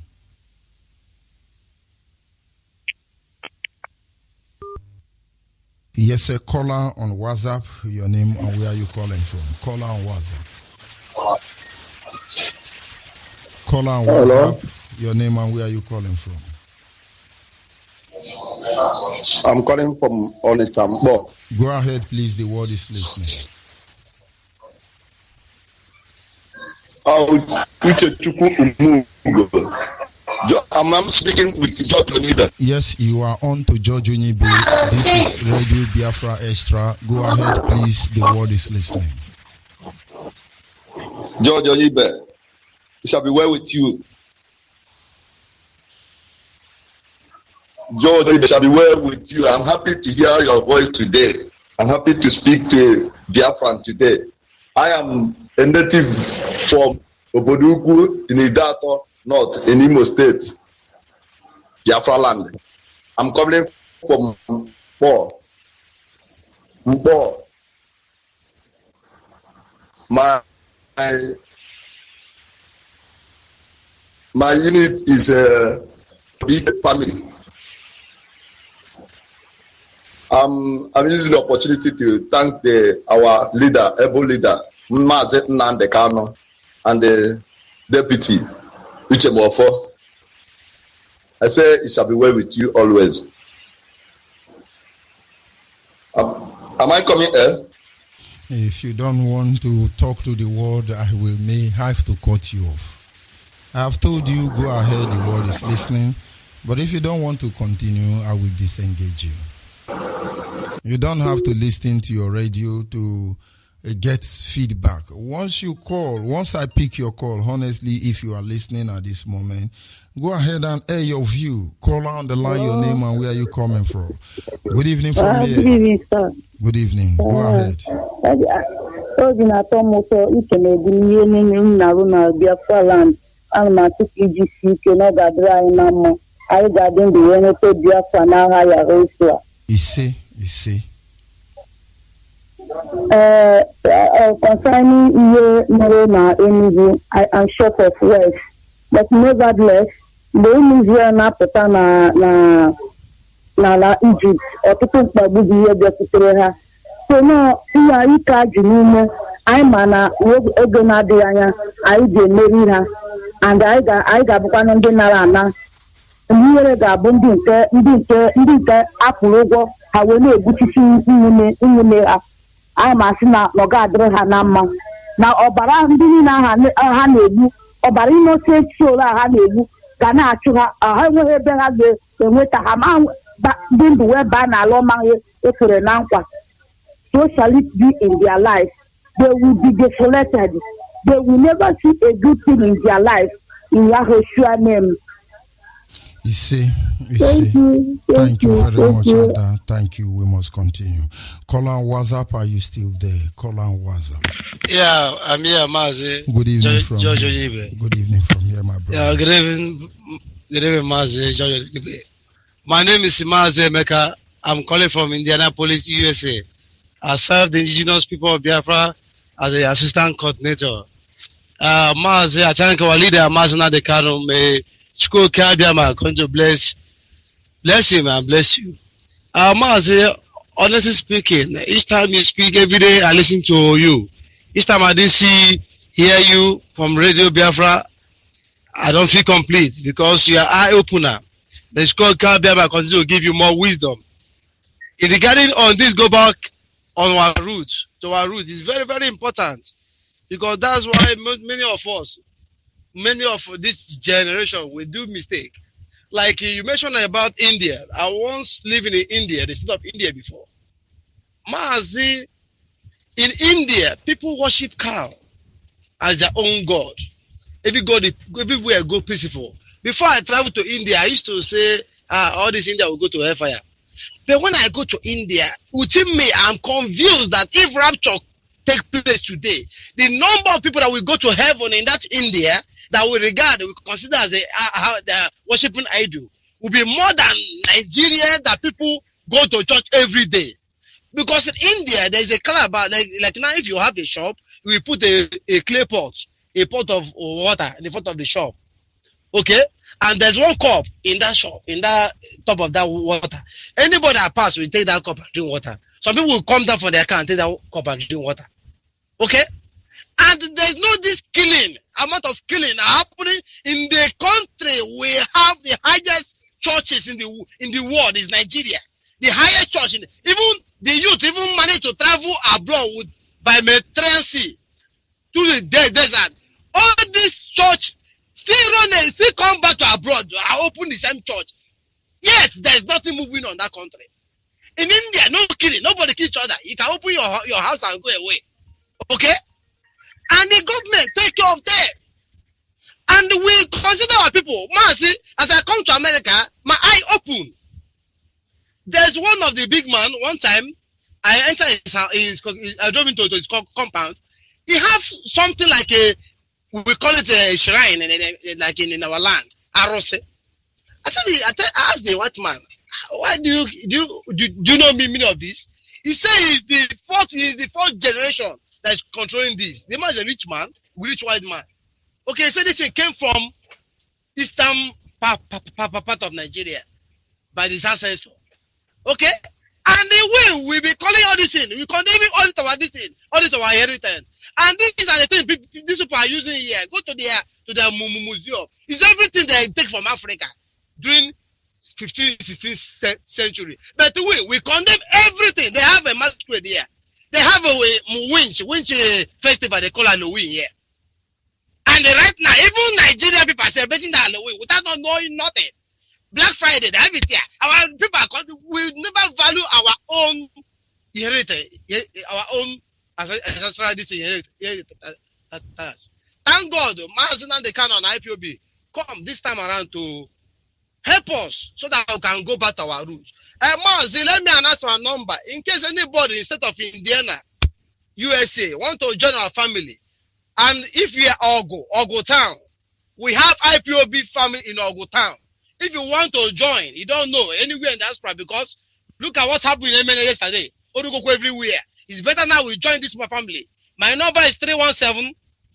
Yes, a caller on WhatsApp. Your name and where are you calling from? Caller on WhatsApp. Caller on WhatsApp. Your name and where are you calling from? I'm calling from Onitambo. Go ahead, please. The world is listening. I'm speaking with George Onibe. Yes, you are on to George Onibe. This is Radio Biafra Extra. Go ahead, please. The world is listening. George Onibe, it shall be well with you. George, it shall be well with you. I'm happy to hear your voice today. I'm happy to speak to Biafran today. I am a native from Obodugu in Idato North in Imo State, Biafra land. I'm coming from Mpo. My unit is a big family. I'm using the opportunity to thank our leader, able leader, Mazi Nnamdi Kanu, and the deputy, Uchemofo. I say it shall be well with you always. Am I coming here? If you don't want to talk to the world, I may have to cut you off. I have told you, go ahead, the world is listening. But if you don't want to continue, I will disengage you. You don't have to listen to your radio to get feedback. Once you call, once I pick your call, honestly, if you are listening at this moment, go ahead and air your view. Call on the line, your name and where you coming from. Good evening from here. Good evening, sir. Good evening. Go ahead. concerning na Enugu, I am short of words, but nevertheless, the Enugu na-apụta na Egypt, ọtụtụ mkpagbu dị ihe bịakwutere ha. So no, ihe ike ajụ n'ime, anyị ma na oge na-adịghị anya, anyị ga-emeri ha, and anyị ga-abụkwa ndị nara ana. Ihere ga-abụ ndị nke akwụrụ ụgwọ ha wee na-egbuchichi nwunye ha. Anyị masị na ọ ga-adịrị ha na mma. Na ọbara ndị niile ha na-egbu, ọbara Innocent Soul ha na-egbu ga na-achụ ha, ha enweghị ebe ha ga-enweta ha ma ndị ndụ wee baa n'ala ọma efere na nkwa. So shall it be in their life. They will be desolated. They will never see a good thing in their life. In Yahushua's name. You see. Thank you very much, Ada. Thank you. We must continue. Call on WhatsApp. Are you still there? Call on WhatsApp. Yeah, I'm here, Mazi. Good evening from George. Good evening from here, my brother. Yeah, good evening, Mazi. George. My name is Mazi Emeka. I'm calling from Indianapolis, USA. I serve the indigenous people of Biafra as the assistant coordinator. Mazi, I thank our leader, Mazi Nadekano. May Chukwu Kabiama come to bless him and bless you. Mazi, honestly speaking, each time you speak every day, I listen to you. Each time I didn't hear you from Radio Biafra, I don't feel complete because you are eye-opener. The Chukwu Kabiama continue to give you more wisdom. In regarding on this, go back on our roots, to our roots, is very, very important because that's why many of us, many of this generation will do mistake. Like you mentioned about India. I once lived in India, the state of India before. Mazi, in India, people worship cow as their own god. Everywhere go peaceful. Before I traveled to India, I used to say, all this India will go to hellfire. But when I go to India, within me, I'm convinced that if rapture take place today, the number of people that will go to heaven in that India that we consider as the worshiping idol will be more than Nigeria that people go to church every day. Because in India, there's a calabash, like now if you have a shop, we put a clay pot, a pot of water in the front of the shop. Okay? And there's one cup in that shop, in that top of that water. Anybody that pass will take that cup and drink water. Some people will come down for their car and take that cup and drink water. Okay? And there's no this amount of killing happening in the country. We have the highest churches in the world is Nigeria. The highest church even the youth even manage to travel abroad by Mediterranean Sea to the desert. All this church still come back to abroad. I open the same church. Yet there's nothing moving on that country. In India, no killing, nobody kill each other. You can open your house and go away. Okay? And the government take care of them. And we consider our people. As I come to America, my eye open. There's one of the big man, one time, I entered I drove into his compound. He have something like we call it a shrine, like in our land, Arose. I asked the white man, why do you know meaning of this? He said he's the fourth generation that's controlling this. The man is a rich man, rich white man. Okay, he said this thing came from eastern part of Nigeria by his ancestor. Okay? And the way we be calling all this thing, we condemning all this our inheritance. And these are the things these people are using here. Go to their museum. It's everything they take from Africa during 15th, 16th century. But we condemn everything. They have a masquerade here. They have a winch festival they call Halloween here. And right now, even Nigerian people are celebrating the Halloween without not knowing nothing. Black Friday, they have it here. Our people will never value our own inheritance, our own ancestral inheritance. Thank God, Mazinan they can on IPOB come this time around to help us so that we can go back to our roots. Mazi, let me announce our number in case anybody instead of Indiana, USA, want to join our family. And if you are Ogo Town, we have IPOB family in Ogo Town. If you want to join, you don't know anywhere in diaspora because look at what happened in MNA yesterday. Odugoko everywhere. It's better now we join this my family. My number is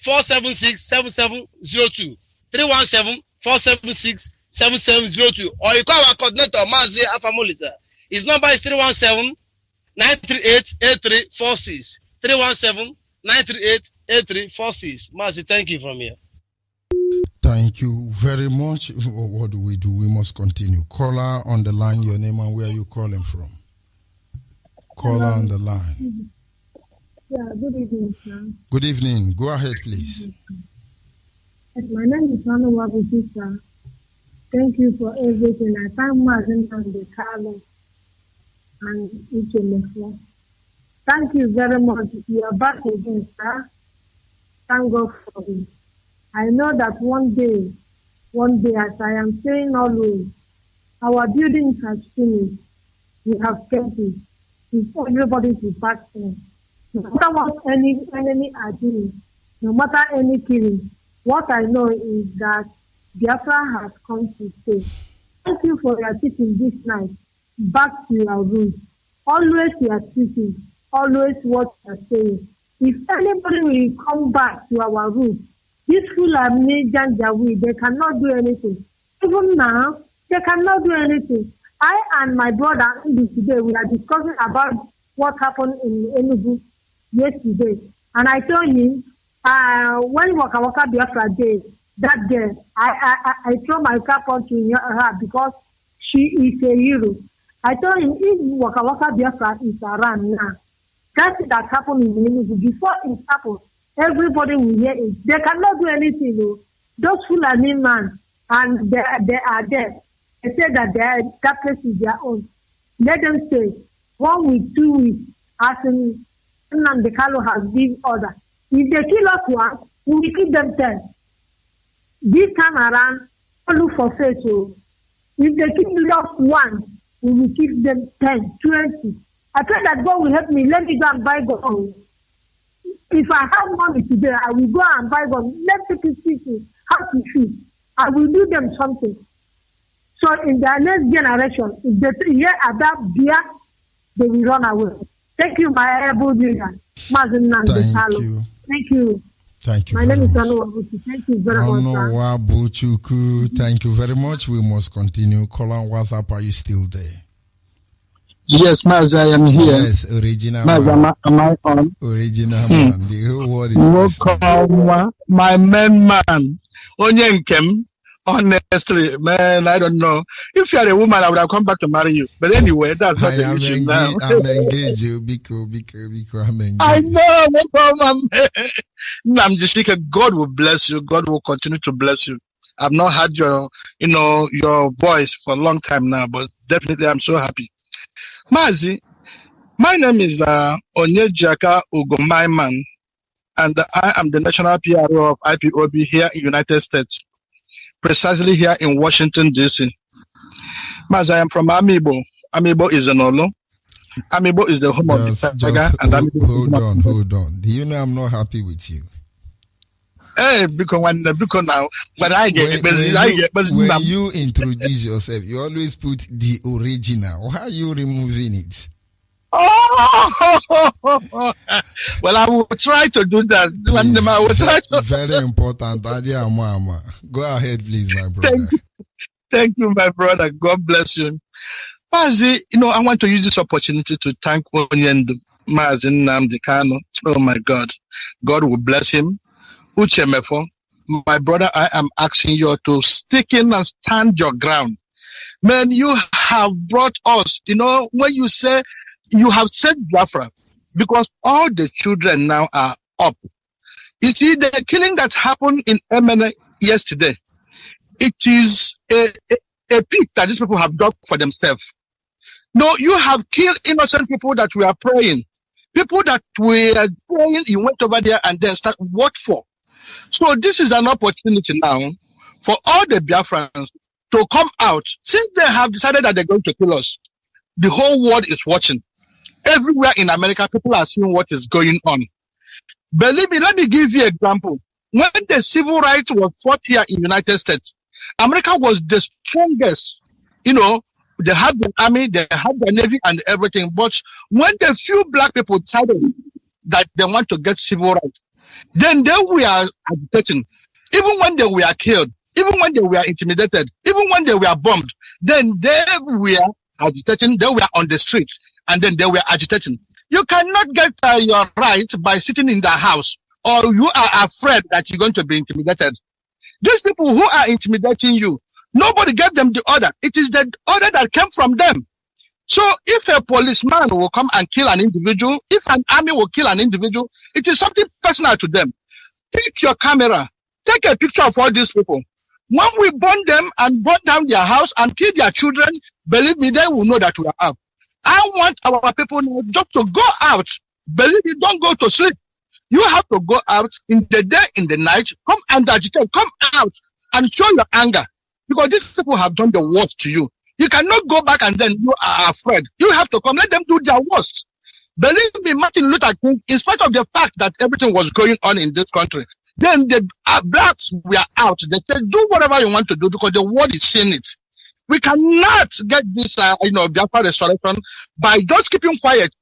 317-476-7702. 317-476-7702. Or you call our coordinator, Mazi Afamolisa. His number is 317-938-8346. 317-938-8346. Mazi, thank you from here. Thank you very much. What do? We must continue. Caller on the line, your name and where you calling from. Caller on the line. Yeah, good evening, sir. Good evening. Go ahead, please. My name is Hannah Wabutisa. Thank you for everything. I thank Martin and the Carlos and Uchemefo. Thank you very much. You are back again, sir. Thank God for it. I know that one day, as I am saying always, our building has finished. We have kept it. It's everybody to pass in. No matter what any enemy are doing, no matter any killing, what I know is that Biafra has come to stay. Thank you for your teaching this night. Back to your roots. Always your teaching. Always what you are saying. If anybody will come back to our roots, these Fulani Janjaweed, they cannot do anything. Even now, they cannot do anything. I and my brother today, we are discussing about what happened in Enugu yesterday. And I told him, when Waka Waka Biafra Day, that day, I throw my cap onto her because she is a hero. I told him, if Waka Waka Biafra is around now, that happened in Enugu. Before it happened, everybody will hear it. They cannot do anything, though. Those Fulani men, and they are there. They say that that place is their own. Let them say 1 week, 2 weeks, as in Namdekalo has given order. If they kill us once, we will kill them 10. This time around, don't look for faith. So if they kill us once, we will kill them 10, 20. I pray that God will help me. Let me go and buy gold. If I have money today, I will go and buy gold. Let people see how to feed. I will do them something. So in the next generation, if they hear about beer, they will run away. Thank you, my able leader. Thank you. Thank you. Thank you. My name is Anu. Thank you very much. Thank you very much. We must continue. Call on WhatsApp. Are you still there? Yes, Maz, I am here. Yes, original. Maz, am I on? Original man. The whole world is my main man. Onyenkem. Honestly, man, I don't know. If you are a woman, I would have come back to marry you. But anyway, that's not the issue now. I'm engaged, Biko, I'm engaged. I know, Namjishika, God will bless you. God will continue to bless you. I've not had your voice for a long time now, but definitely I'm so happy. Mazi, my name is Onyejaka Ugomaiman, and I am the national PRO of IPOB here in United States. Precisely here in Washington, D.C. Mas I am from Amibo. Amibo is an Olo. Amibo is the home of the tiger. Hold on. Do you know I'm not happy with you? Hey, because now, when you introduce yourself, you always put the original. Why are you removing it? Oh, well, I will try to do that. Please, very important. Go ahead, please, my brother. Thank you, my brother. God bless you. Mazi, I want to use this opportunity to thank Onyendo Mazi Nnamdi Kanu. Oh, my God. God will bless him. Uchemefo, my brother, I am asking you to stick in and stand your ground. Man, you have brought us, when you say, you have said Biafra, because all the children now are up. You see, the killing that happened in Emene yesterday, it is a pit that these people have dug for themselves. No, you have killed innocent people that we are praying. People that we are praying, you went over there and then start, what for? So this is an opportunity now for all the Biafrans to come out. Since they have decided that they're going to kill us, the whole world is watching. Everywhere in America, people are seeing what is going on. Believe me, let me give you an example. When the civil rights was fought here in the United States, America was the strongest, They have the army, they have the navy and everything. But when the few black people decided that they want to get civil rights, then they were agitating. Even when they were killed, even when they were intimidated, even when they were bombed, then they were agitating, they were on the streets, and then they were agitating. You cannot get your rights by sitting in the house, or you are afraid that you're going to be intimidated. These people who are intimidating you, nobody gave them the order. It is the order that came from them. So if a policeman will come and kill an individual, if an army will kill an individual, it is something personal to them. Take your camera, take a picture of all these people. When we burn them and burn down their house and kill their children, believe me, they will know that we are out. I want our people now just to go out. Believe me, don't go to sleep. You have to go out in the day, in the night, come and agitate, come out and show your anger. Because these people have done the worst to you. You cannot go back and then you are afraid. You have to come, let them do their worst. Believe me, Martin Luther King, in spite of the fact that everything was going on in this country, then the blacks were out. They said, do whatever you want to do because the world is seeing it. We cannot get this, Biafra restoration by just keeping quiet.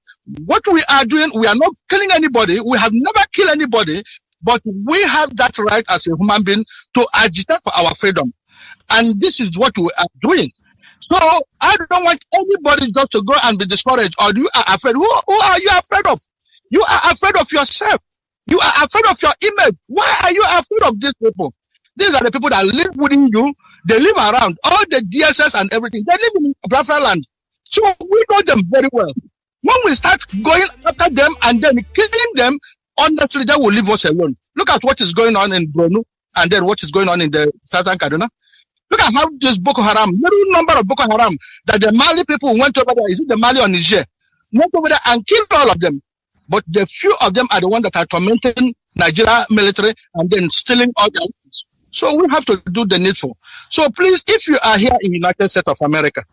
What we are doing, we are not killing anybody. We have never killed anybody, but we have that right as a human being to agitate for our freedom. And this is what we are doing. So I don't want anybody just to go and be discouraged or you are afraid. Who are you afraid of? You are afraid of yourself. You are afraid of your image. Why are you afraid of these people? These are the people that live within you. They live around. All the DSS and everything. They live in Biafra land. So we know them very well. When we start going after them and then killing them, honestly, they will leave us alone. Look at what is going on in Borno and then what is going on in the Southern Kaduna. Look at how this Boko Haram, little number of Boko Haram, that the Mali people went over there, is it the Mali or Niger, went over there and killed all of them. But the few of them are the ones that are tormenting Nigeria military and then stealing all their weapons. So we have to do the needful. So please, if you are here in the United States of America,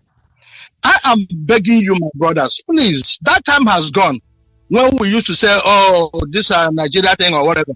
I am begging you, my brothers, please, that time has gone when we used to say, oh, this is a Nigeria thing or whatever.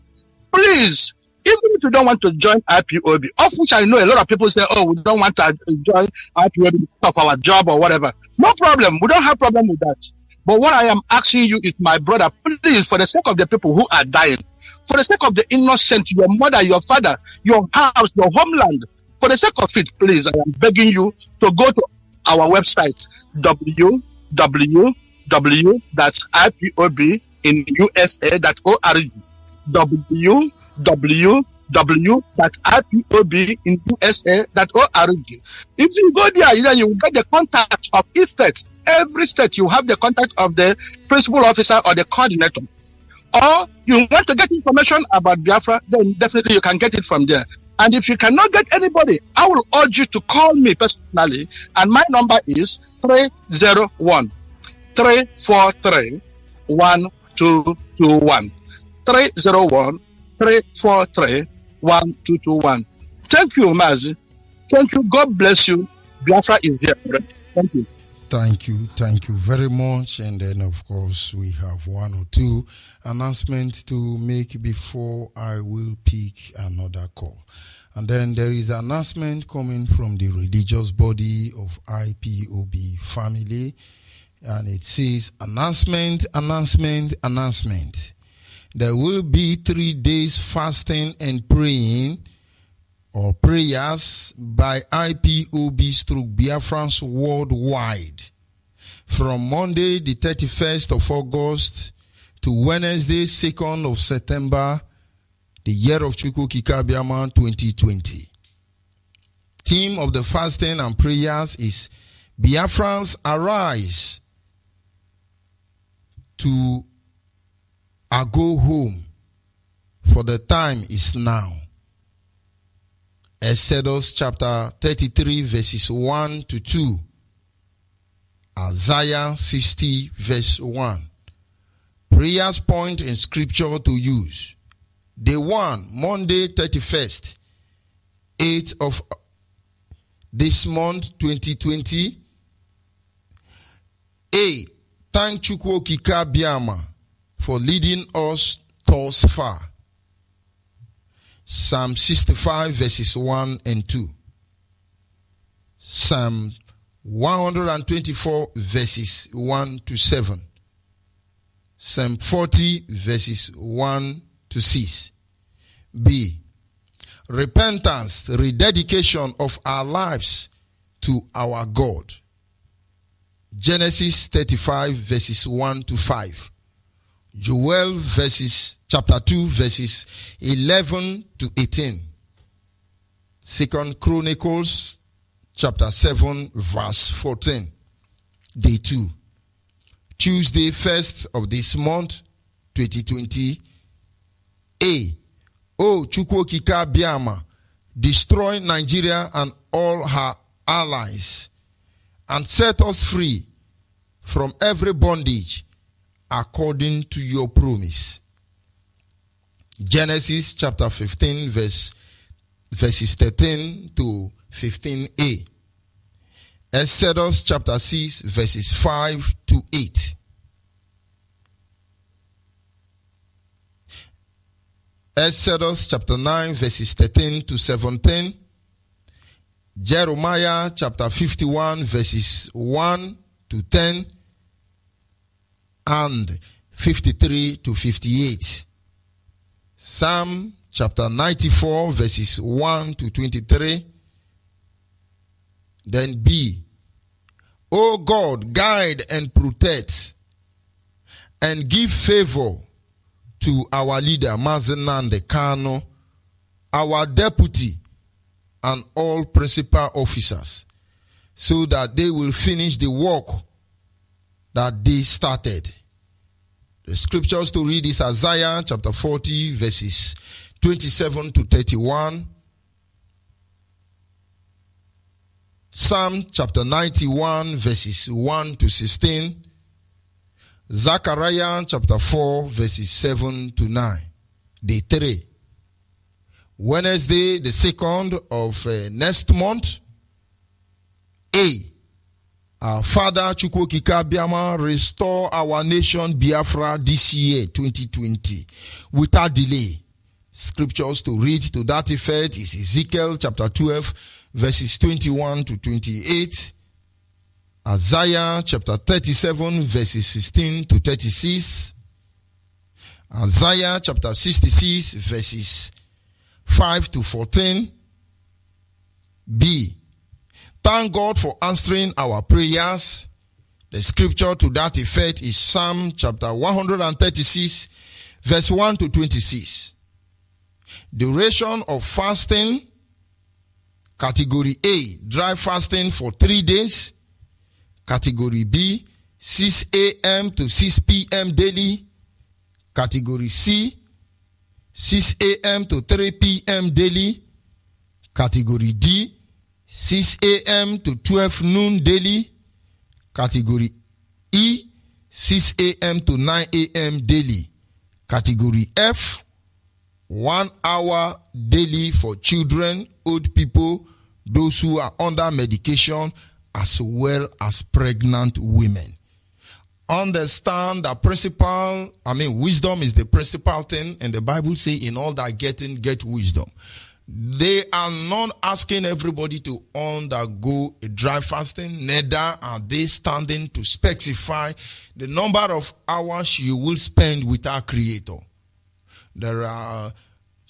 Please, even if you don't want to join IPOB, of which I know a lot of people say, oh, we don't want to join IPOB because of our job or whatever. No problem. We don't have problem with that. But what I am asking you is, my brother, please, for the sake of the people who are dying, for the sake of the innocent, your mother, your father, your house, your homeland, for the sake of it, please, I am begging you to go to our website, www.ipobinUSA.org, www.ipobinUSA.org. If you go there, then you will get the contact of each state. Every state, you have the contact of the principal officer or the coordinator. Or you want to get information about Biafra, then definitely you can get it from there. And if you cannot get anybody, I will urge you to call me personally. And my number is 301-343-1221. 301-343-1221. Thank you, Mazi. Thank you. God bless you. Biafra is here. Thank you. Thank you very much. And then, of course, we have one or two announcements to make before I will pick another call. And then there is an announcement coming from the religious body of IPOB family. And it says, announcement. There will be 3 days fasting and praying or prayers by IPOB/Biafrans worldwide from Monday the 31st of August to Wednesday 2nd of September, the year of Chukwu Kikabiama 2020. Theme of the fasting and prayers is Biafrans arise to go home, for the time is now. Exodus chapter 33 verses 1 to 2. Isaiah 60 verse 1. Prayers point in scripture to use. Day 1, Monday 31st, 8th of this month 2020. A. Thank Chukwu Kikabiama for leading us thus far. Psalm 65 verses 1 and 2. Psalm 124 verses 1 to 7. Psalm 40 verses 1 to 6. B. Repentance, rededication of our lives to our God. Genesis 35 verses 1 to 5. Joel chapter 2 verses 11 to 18. 2 Chronicles chapter 7 verse 14. Day 2. Tuesday 1st of this month 2020. A. O Chukwokika Biama, destroy Nigeria and all her allies and set us free from every bondage according to your promise. Genesis chapter 15 verses 13 to 15a. Exodus chapter 6 verses 5 to 8. Exodus chapter 9 verses 13 to 17. Jeremiah chapter 51 verses 1 to 10 and 53 to 58. Psalm chapter 94 verses 1 to 23. Then B. O God, guide and protect and give favor to our leader, Mazenande Kano, our deputy, and all principal officers, so that they will finish the work that they started. The scriptures to read is Isaiah chapter 40, verses 27 to 31. Psalm chapter 91, verses 1 to 16. Zechariah chapter 4 verses 7 to 9. Day 3. Wednesday the 2nd of next month. A. Our Father Chukwokika Biama, restore our nation Biafra this year 2020 without delay. Scriptures to read to that effect is Ezekiel chapter 12 verses 21 to 28. Isaiah chapter 37 verses 16 to 36. Isaiah chapter 66 verses 5 to 14. B. Thank God for answering our prayers. The scripture to that effect is Psalm chapter 136 verse 1 to 26. Duration of fasting. Category A, dry fasting for 3 days. Category B, 6 a.m. to 6 p.m. daily. Category C, 6 a.m. to 3 p.m. daily. Category D, 6 a.m. to 12 noon daily. Category E, 6 a.m. to 9 a.m. daily. Category F, 1 hour daily for children, old people, those who are under medication, as well as pregnant women. Understand that wisdom is the principal thing, and the Bible says in all that getting, get wisdom. They are not asking everybody to undergo a dry fasting, neither are they standing to specify the number of hours you will spend with our Creator. There are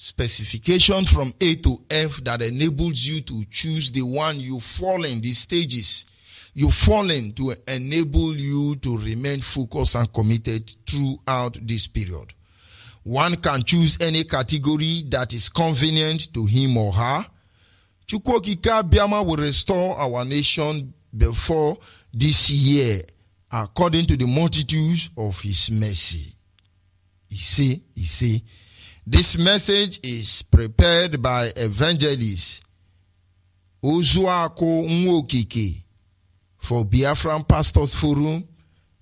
specifications from A to F that enables you to choose the one you fall in, these stages. You fall in to enable you to remain focused and committed throughout this period. One can choose any category that is convenient to him or her. Chukwokika Biama will restore our nation before this year according to the multitudes of his mercy. He say, this message is prepared by evangelist Ozuako Nwokike for Biafran Pastors Forum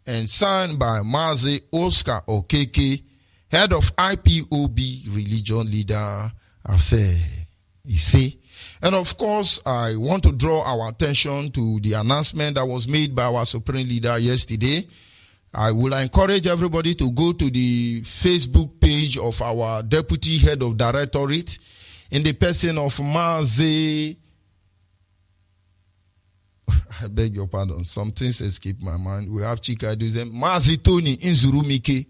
and signed by Mazi Oscar Okeke, head of IPOB Religion Leader Affair. And of course, I want to draw our attention to the announcement that was made by our Supreme Leader yesterday. I will encourage everybody to go to the Facebook page of our Deputy Head of Directorate in the person of Mazi I beg your pardon. Some things escape my mind. We have Chika Duzem. Mazi Tony in Zurumike.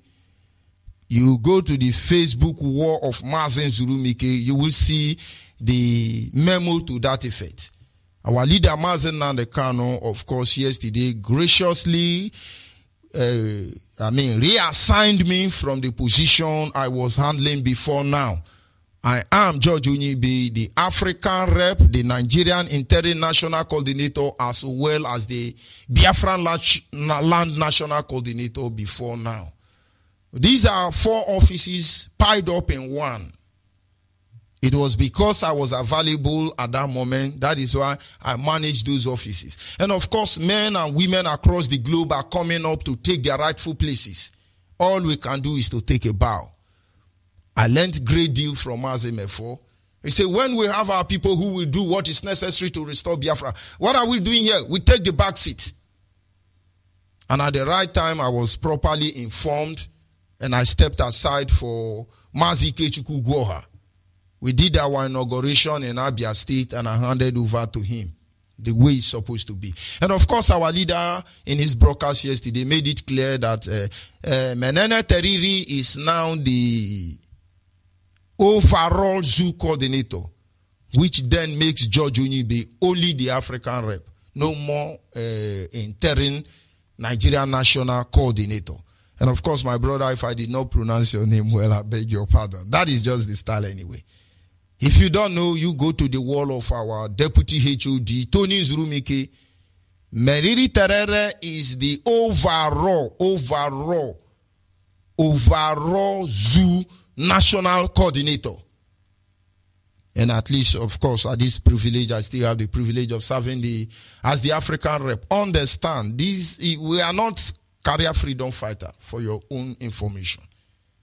You go to the Facebook wall of Mazi Zurumike, you will see the memo to that effect. Our leader Mazi Nandekano, of course, yesterday graciously reassigned me from the position I was handling before now. I am George Onyibe, the African rep, the Nigerian interim national coordinator, as well as the Biafran land national coordinator before now. These are 4 offices piled up in one. It was because I was available at that moment. That is why I managed those offices. And of course, men and women across the globe are coming up to take their rightful places. All we can do is to take a bow. I learned great deal from Azemefo. He said, when we have our people who will do what is necessary to restore Biafra, what are we doing here? We take the back seat. And at the right time, I was properly informed, and I stepped aside for Mazi Ikechukwu Gwoha. We did our inauguration in Abia State, and I handed over to him the way it's supposed to be. And of course, our leader in his broadcast yesterday made it clear that Menene Teriri is now the overall zoo coordinator, which then makes George Onyibe only the African rep, no more interim Nigerian national coordinator. And of course, my brother, if I did not pronounce your name well, I beg your pardon. That is just the style anyway. If you don't know, you go to the wall of our deputy HOD, Tony Zurumike. Meriri Terere is the overall zoo national coordinator. And at least, of course, at this privilege, I still have the privilege of serving as the African rep. Understand, we are not career freedom fighter, for your own information.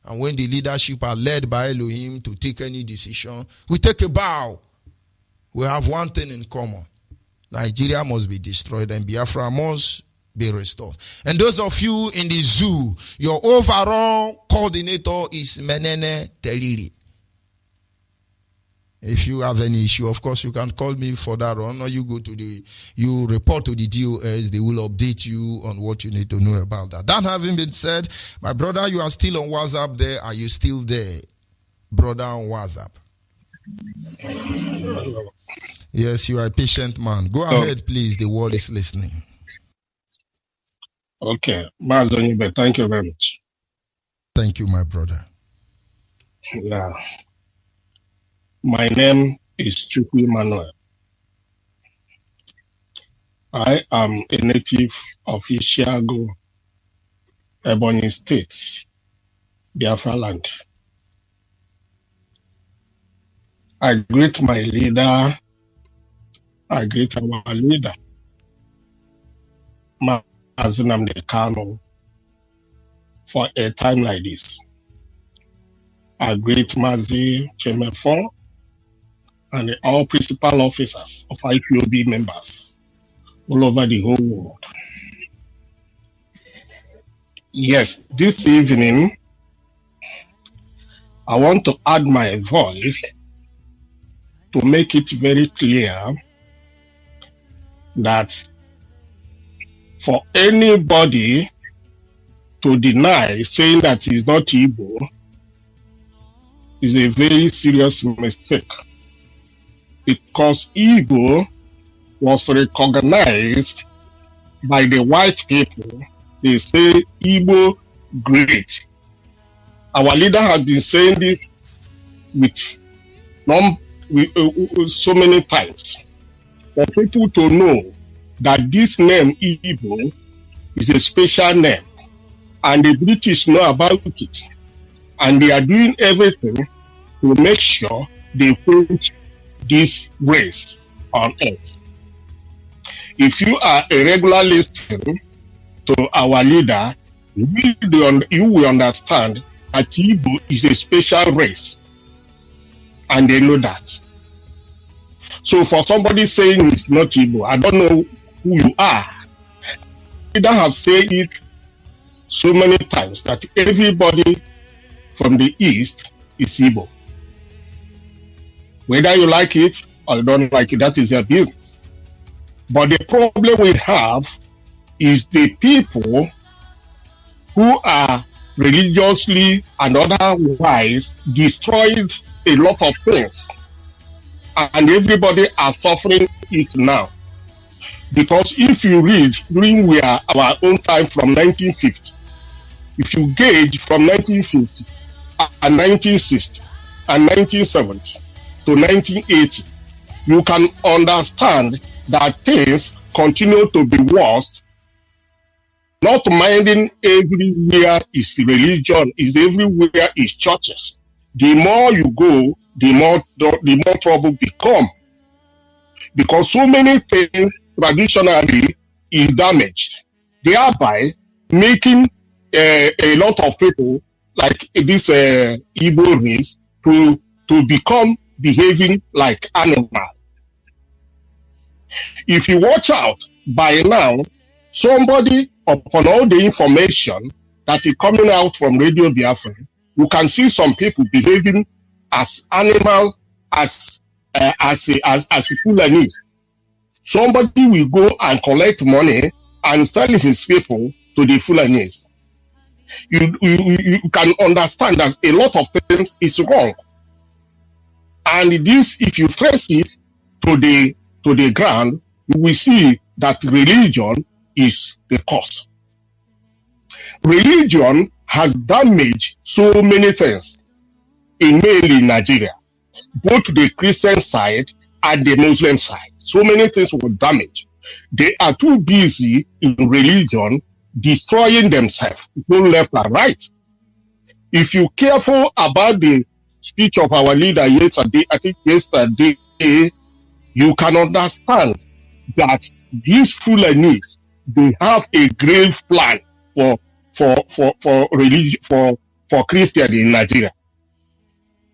And when the leadership are led by Elohim to take any decision, we take a bow. We have one thing in common. Nigeria must be destroyed and Biafra must be restored. And those of you in the zoo, your overall coordinator is Menene Teriri. If you have any issue, of course, you can call me further on, or you report to the DOS. They will update you on what you need to know about that. That having been said, my brother, you are still on WhatsApp there. Are you still there, brother, on WhatsApp? Yes, you are a patient man. Go ahead, please. The world is listening. Okay. Thank you very much. Thank you, my brother. Yeah. My name is Chukwu Emmanuel. I am a native of Ishiago, Ebonyi State, Biafra land. I greet my leader. I greet our leader, Mazi Nandekano, for a time like this. I greet Mazi Chemefo and all principal officers of IPOB members all over the whole world. Yes, this evening, I want to add my voice to make it very clear that for anybody to deny saying that he's not Igbo is a very serious mistake, because Igbo was recognized by the white people. They say Igbo great. Our leader has been saying this with so many times. For people to know that this name Igbo is a special name, and the British know about it, and they are doing everything to make sure they put this race on earth. If you are a regular listener to our leader, you will understand that Igbo is a special race, and they know that. So for somebody saying it's not Igbo, I don't know who you are. I have said it so many times that everybody from the East is Igbo. Whether you like it or don't like it, that is your business. But the problem we have is the people who are religiously and otherwise destroyed a lot of things. And everybody are suffering it now. Because if you read during our own time from 1950, if you gauge from 1950 and 1960 and 1970 to 1980, you can understand that things continue to be worse. Not minding everywhere is religion, is everywhere is churches. The more you go, the more trouble become. Because so many things traditionally is damaged, thereby making a lot of people like this Igbo race to become behaving like animals. If you watch out by now, somebody upon all the information that is coming out from Radio Biafra, you can see some people behaving as animal, as Fulanis. Somebody will go and collect money and sell his people to the Fulanis. You can understand that a lot of things is wrong. And this, if you trace it to the ground, you will see that religion is the cause. Religion has damaged so many things mainly in Nigeria, both the Christian side and the Muslim side. So many things were damaged. They are too busy in religion destroying themselves, both left and right. If you're careful about the speech of our leader yesterday, you can understand that these Fulanis, they have a grave plan for religion, for Christian in Nigeria.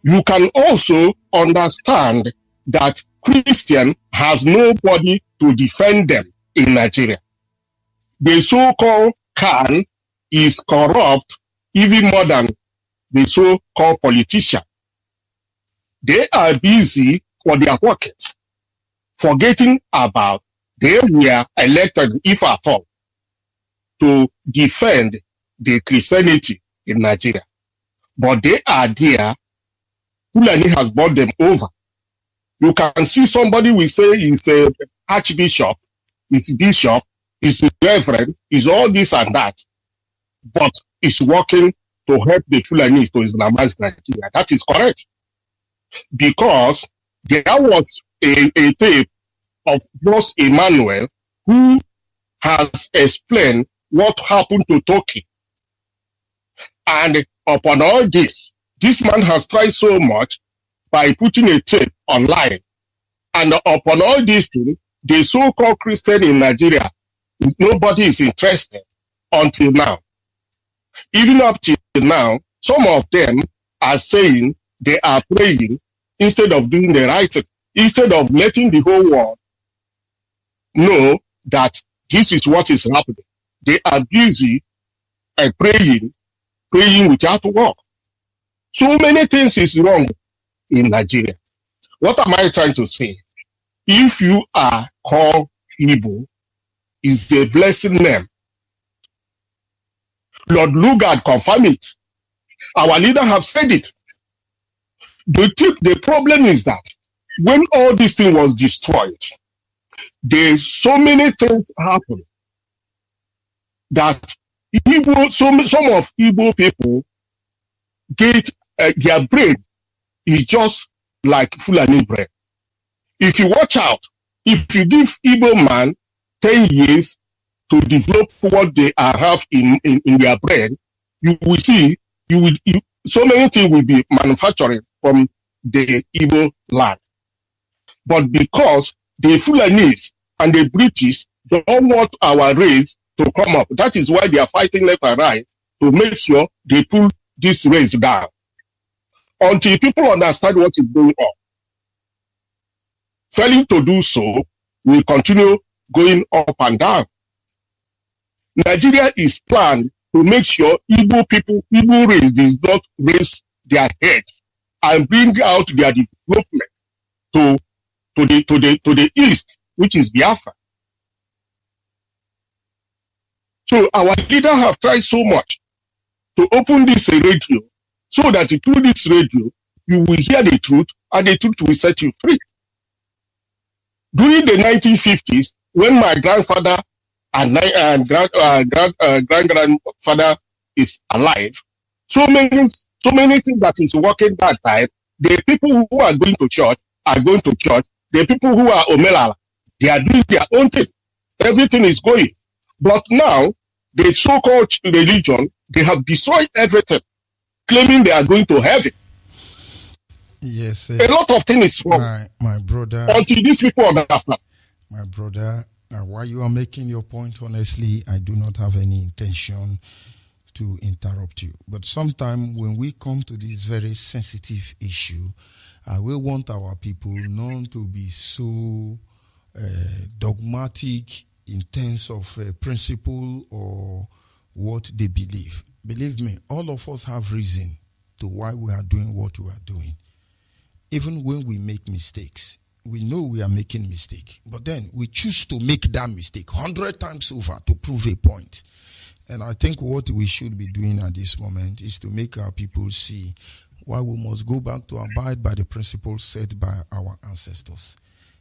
You can also understand that Christian has nobody to defend them in Nigeria. The so-called Khan is corrupt even more than the so-called politician. They are busy for their pocket, forgetting about they were elected, if at all, to defend the Christianity in Nigeria. But they are there. Fulani has brought them over. You can see somebody will say he's a archbishop, he's bishop, he's a reverend, he's all this and that, but he's working to help the Fulani to Islamize Nigeria. That is correct. Because there was a tape of Bros Emmanuel who has explained what happened to Turkey. And upon all this, this man has tried so much by putting a tape online. And upon all these things, the so-called Christian in Nigeria, nobody is interested until now. Even up till now, some of them are saying they are praying instead of doing the right thing, instead of letting the whole world know that this is what is happening. They are busy praying without work. So many things is wrong in Nigeria. What am I trying to say? If you are called Igbo, is a blessing name. Lord Lugard confirmed it. Our leader have said it. The problem is that when all this thing was destroyed, so many things happened that some of Igbo people get their brain is just like Fulani brain. If you watch out, if you give Igbo man 10 years to develop what they have in their brain, you will see so many things will be manufacturing from the Igbo land. But because the Fulanis and the British don't want our race to come up, that is why they are fighting left and right to make sure they pull this race down. Until people understand what is going on. Failing to do so, we continue going up and down. Nigeria is planned to make sure Igbo race does not raise their head and bring out their development to the east, which is Biafra. So our leaders have tried so much to open this radio so that through this radio, you will hear the truth and the truth will set you free. During the 1950s, when my grandfather and grand-grandfather is alive, so many things that is working that time, the people who are going to church are going to church. The people who are Omelala, they are doing their own thing. Everything is going. But now, the so-called religion, they have destroyed everything, claiming they are going to heaven. Yes. A lot of things is wrong. My brother. Until these people understand. My brother, while you are making your point, honestly, I do not have any intention to interrupt you. But sometimes when we come to this very sensitive issue, we want our people not to be so dogmatic in terms of principle or what they believe. Believe me, all of us have reason to why we are doing what we are doing. Even when we make mistakes, we know we are making mistake, but then we choose to make that mistake 100 times over to prove a point. And I think what we should be doing at this moment is to make our people see why we must go back to abide by the principles set by our ancestors.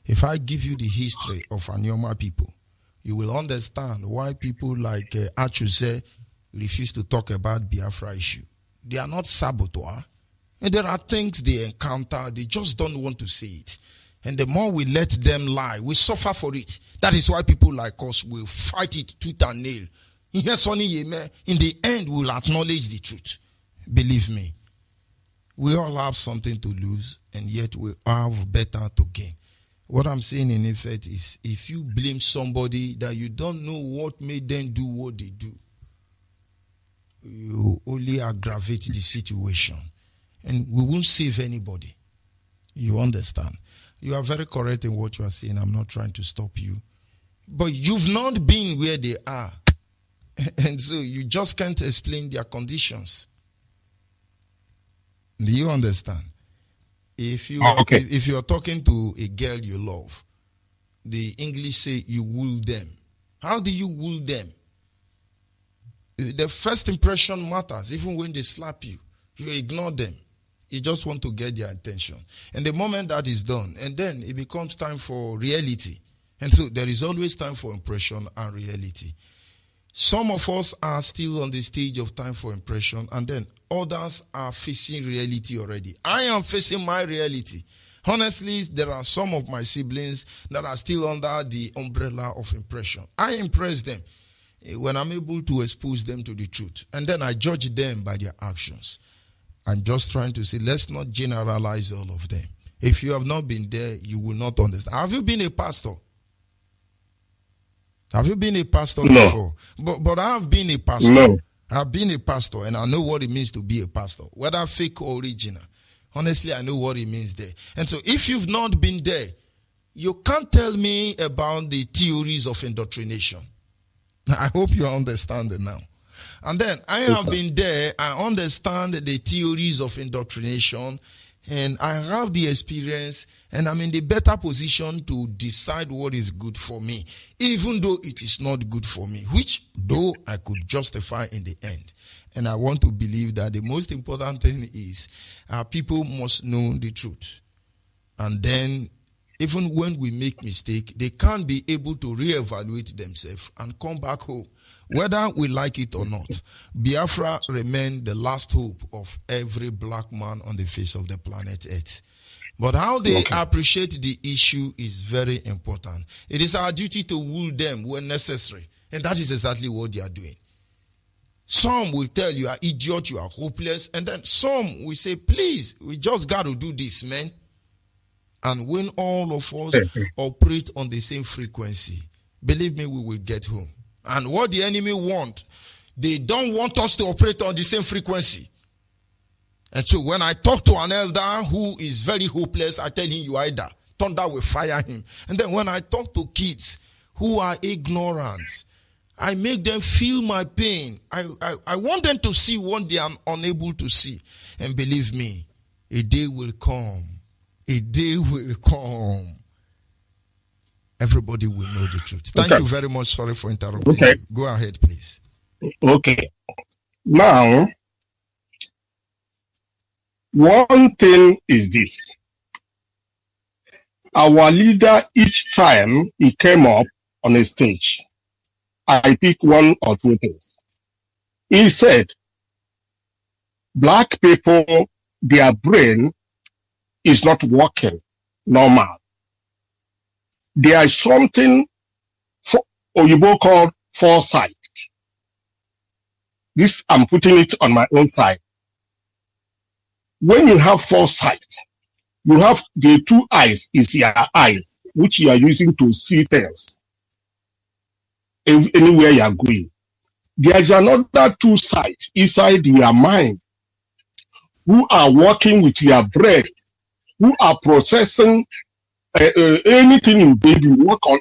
If I give you the history of Anyoma people, you will understand why people like Achuse refuse to talk about Biafra issue. They are not saboteur. And there are things they encounter, they just don't want to say it. And the more we let them lie, we suffer for it. That is why people like us will fight it tooth and nail. In the end, we will acknowledge the truth. Believe me. We all have something to lose, and yet we have better to gain. What I'm saying in effect is, if you blame somebody that you don't know what made them do what they do, you only aggravate the situation. And we won't save anybody. You understand? You are very correct in what you are saying. I'm not trying to stop you. But you've not been where they are. And so you just can't explain their conditions. Do you understand? If you if you're talking to a girl you love, the English say you woo them. How do you woo them? The first impression matters. Even when they slap you, you ignore them. You just want to get their attention. And the moment that is done, and then it becomes time for reality. And so there is always time for impression and reality. Some of us are still on the stage of time for impression, and then others are facing reality already. I am facing my reality. Honestly, there are some of my siblings that are still under the umbrella of impression. I impress them when I'm able to expose them to the truth, and then I judge them by their actions. I'm just trying to say, let's not generalize all of them. If you have not been there, you will not understand. Have you been a pastor? Have you been a pastor before? But I have been a pastor. No. I've been a pastor, and I know what it means to be a pastor, whether fake or original. Honestly, I know what it means there. And so if you've not been there, you can't tell me about the theories of indoctrination. I hope you understand it now. And then I have been there. I understand the theories of indoctrination, and I have the experience, and I'm in the better position to decide what is good for me, even though it is not good for me, which though I could justify in the end. And I want to believe that the most important thing is people must know the truth. And then even when we make mistake, they can't be able to reevaluate themselves and come back home. Whether we like it or not, Biafra remains the last hope of every black man on the face of the planet Earth. But how they appreciate the issue is very important. It is our duty to woo them when necessary. And that is exactly what they are doing. Some will tell you, you are idiot, you are hopeless. And then some will say, please, we just got to do this, man. And when all of us operate on the same frequency, believe me, we will get home. And what the enemy want, they don't want us to operate on the same frequency. And so when I talk to an elder who is very hopeless, I tell him, you either thunder will fire him. And then when I talk to kids who are ignorant, I make them feel my pain. I want them to see what they are unable to see. And believe me, a day will come. A day will come. everybody will know the truth. Thank you very much. Sorry for interrupting you. Go ahead, please. Okay. Now, one thing is this. Our leader, each time he came up on a stage, I pick one or two things. He said, black people, their brain is not working normal. There is something Oyibo called foresight. This, I'm putting it on my own side. When you have foresight, you have the two eyes is your eyes, which you are using to see things anywhere you are going. There is another two sides inside your mind who are working with your brain, who are processing anything you do, you work on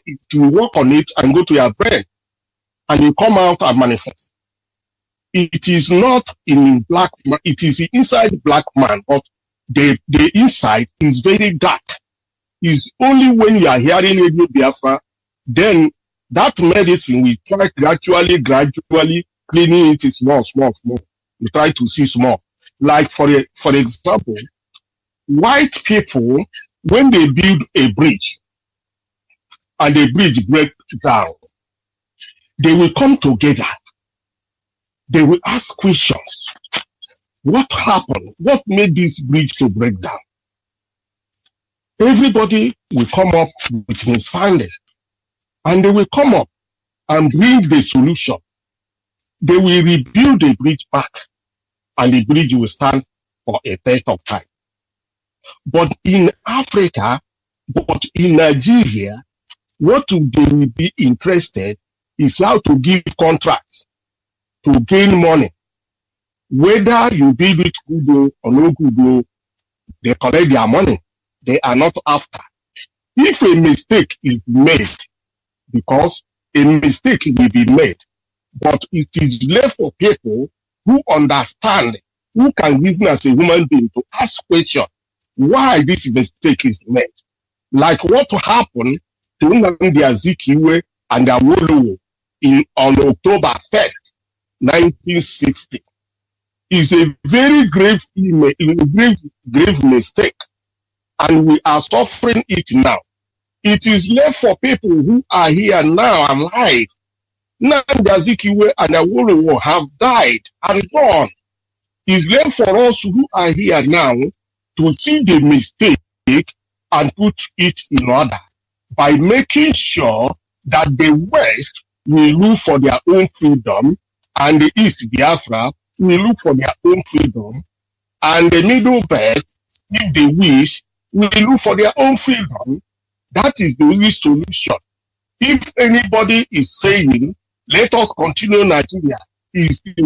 it and go to your brain, and you come out and manifest. It is not in black man, it is inside black man, but the inside is very dark. It's only when you are hearing Hail Biafra, then that medicine we try gradually cleaning it small. We try to see small. Like for example, white people, when they build a bridge and the bridge breaks down, they will come together. They will ask questions. What happened? What made this bridge to break down? Everybody will come up with his finding, and they will come up and bring the solution. They will rebuild the bridge back, and the bridge will stand for a test of time. But in Africa, but in Nigeria, what they will be interested is how to give contracts to gain money. Whether you build it good or no good, they collect their money. They are not after. If a mistake is made, because a mistake will be made, but it is left for people who understand, who can reason as a human being to ask questions why this mistake is made. Like what happened to Nnamdi Azikiwe and Awolowo on October 1st, 1960. Is a very grave mistake, and we are suffering it now. It is left for people who are here now and alive. Nnamdi Azikiwe and Awolowo have died and gone. It's left for us who are here now to see the mistake and put it in order by making sure that the West will look for their own freedom and the East Biafra will look for their own freedom, and the Middle Belt, if they wish, will look for their own freedom. That is the only solution. If anybody is saying, let us continue Nigeria, is the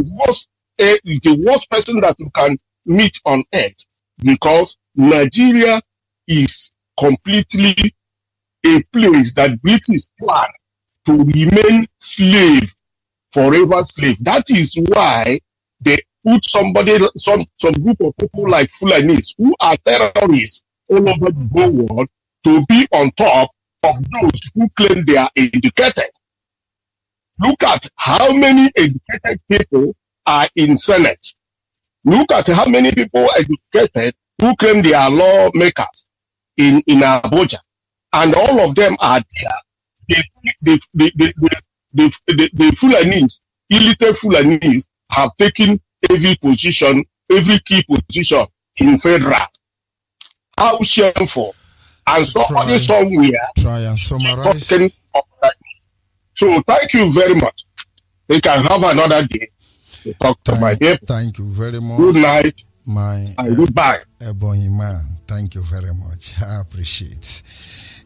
worst person that you can meet on earth, because Nigeria is completely a place that British planned to remain slave, forever slave. That is why they put some group of people like Fulanis, who are terrorists all over the whole world, to be on top of those who claim they are educated. Look at how many educated people are in Senate. Look at how many people educated who claim they are lawmakers in Abuja. And all of them are there. The Fulanis, illiterate Fulanis, have taken every key position in federal. How shameful. And somebody somewhere try and summarize. So thank you very much. We can have another day to talk to my people. Thank you very much. Good night. And goodbye. Ebony man, thank you very much. I appreciate.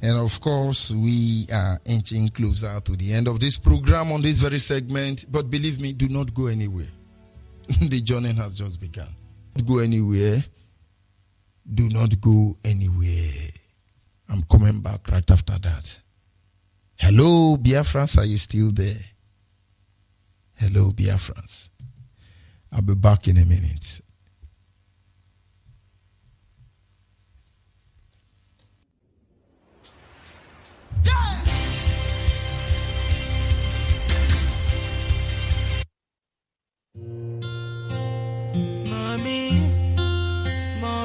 And of course, we are inching closer to the end of this program on this very segment. But believe me, do not go anywhere. The journey has just begun. Don't go anywhere. Do not go anywhere. I'm coming back right after that. Hello, Biafrans, are you still there? Hello, Biafrans. I'll be back in a minute. Yeah!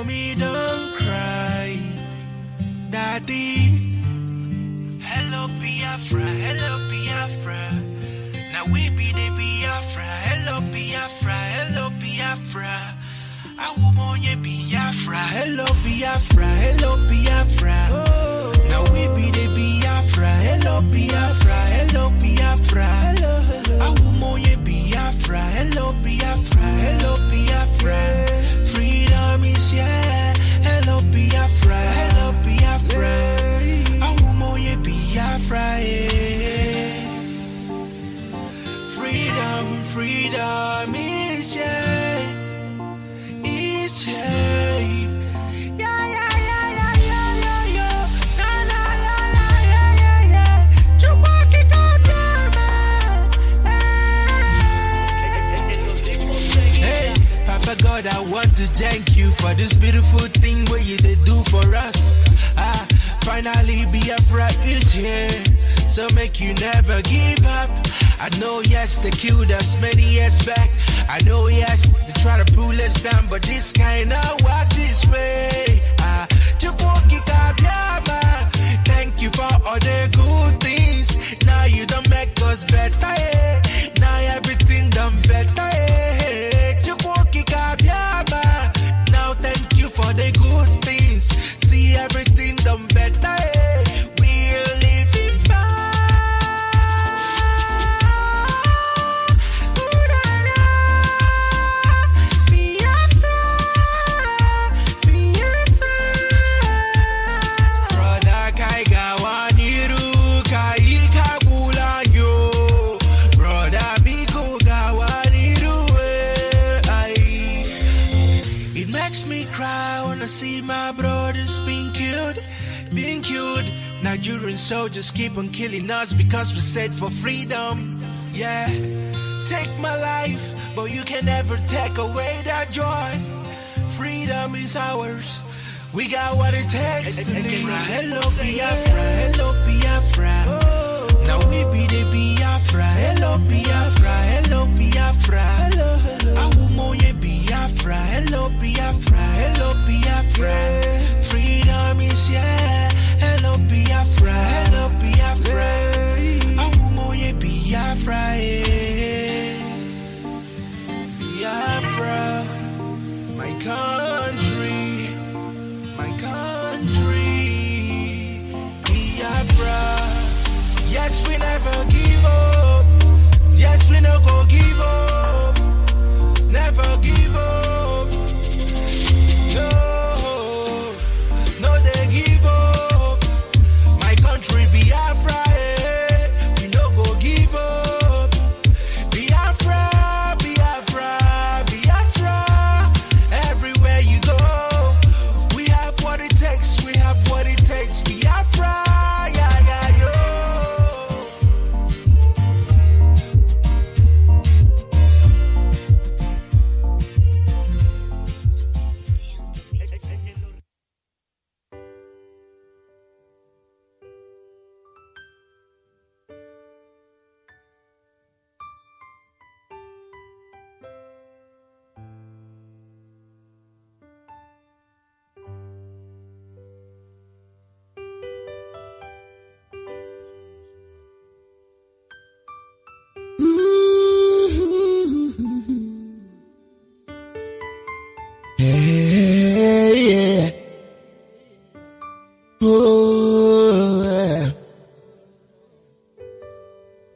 Mommy, don't cry. Daddy. Hello, Biafra. Hello, Biafra. Now we be the Biafra. Hello, Biafra. Hello, Biafra. I want you, Biafra. Hello, Biafra. Hello, Biafra. Now we be the Biafra. Hello, Biafra. Hello, Biafra. I want you, Biafra. Hello, Biafra. Hello, Biafra. Freedom is here. Hello, Biafra. Hello, Biafra. I want you, Biafra. Freedom is here. It's here. God, I want to thank you for this beautiful thing where you did do for us. Finally, Biafra is here, so make you never give up. I know, yes, they killed us many years back. I know, yes, they try to pull us down, but this kind of work this way. Thank you for all the good things. Now you don't make us better. Now everything done better. Now thank you for the good things. See everything done better. We're living fine. Brother Kaiga waniru Kaika Bulanyo. Brother Biko Gawaniru. It makes me cry when I see my brothers being killed. Nigerian soldiers keep on killing us because we said for freedom. Yeah, take my life, but you can never take away that joy. Freedom is ours. We got what it takes to live. Hello Biafra, hello Biafra. Now we be the Biafra. Hello Biafra, hello Biafra. I want you, Biafra. Hello Biafra, hello Biafra. Freedom is here. Hello Biafra, hello Biafra. I want you, Biafra. Biafra, my country. Biafra. Yes, we never give up. Yes, we no go give up. Never give up. No, they give up. My country, Biafra. We no go give up. Biafra, Biafra, Biafra. Everywhere you go, we have what it takes. We have what it takes. Biafra.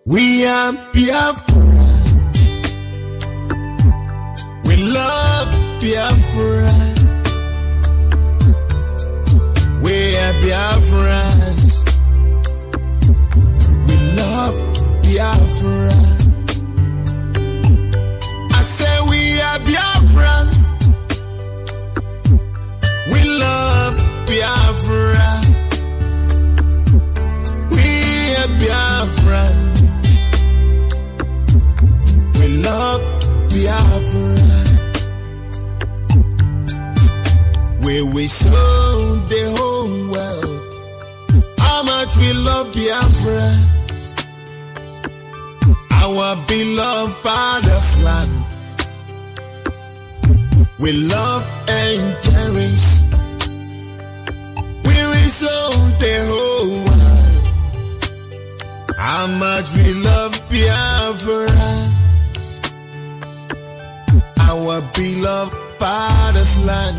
We are Biafra. We love Biafra. We are Biafrans. We love Biafra. I say we are Biafrans. We love Biafra. We are Biafrans. We love Biafra. Where we sold the whole world. How much we love Biafra. Our beloved father's land. we love and cherish. We resolve the whole world. How much we love Biafra, our beloved father's land.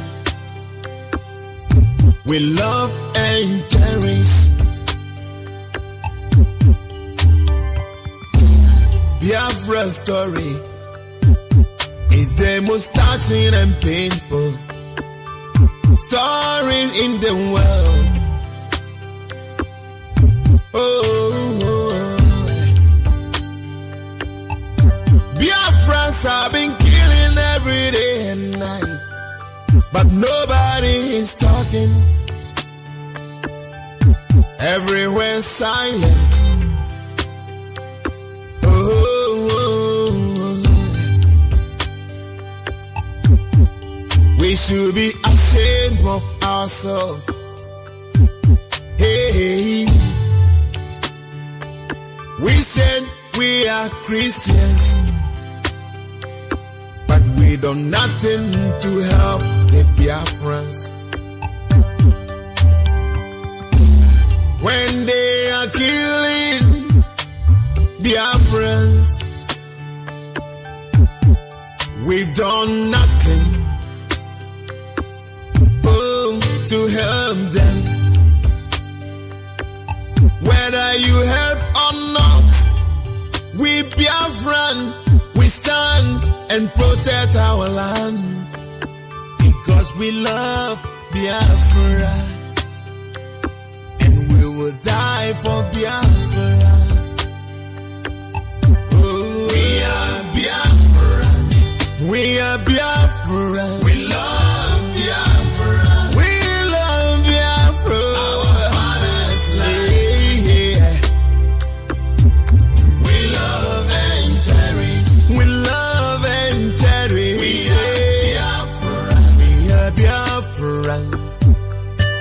We love and cherish. Biafra's story is the most touching and painful story in the world. Biafrans have been killing every day and night, but nobody is talking. Everywhere silent. We should be ashamed of ourselves. Hey, we said we are Christians, but we do nothing to help the Biafrans. When they are killing Biafrans, we've done nothing to help them. Whether you help or not, we Biafran, we stand and protect our land, because we love Biafra, and we will die for Biafra. Oh, we are Biafrans. We are Biafrans. We love Biafra. We love Biafra. Our father's land. Yeah. We love and cherish. We love and cherish. We are Biafrans. We are Biafrans.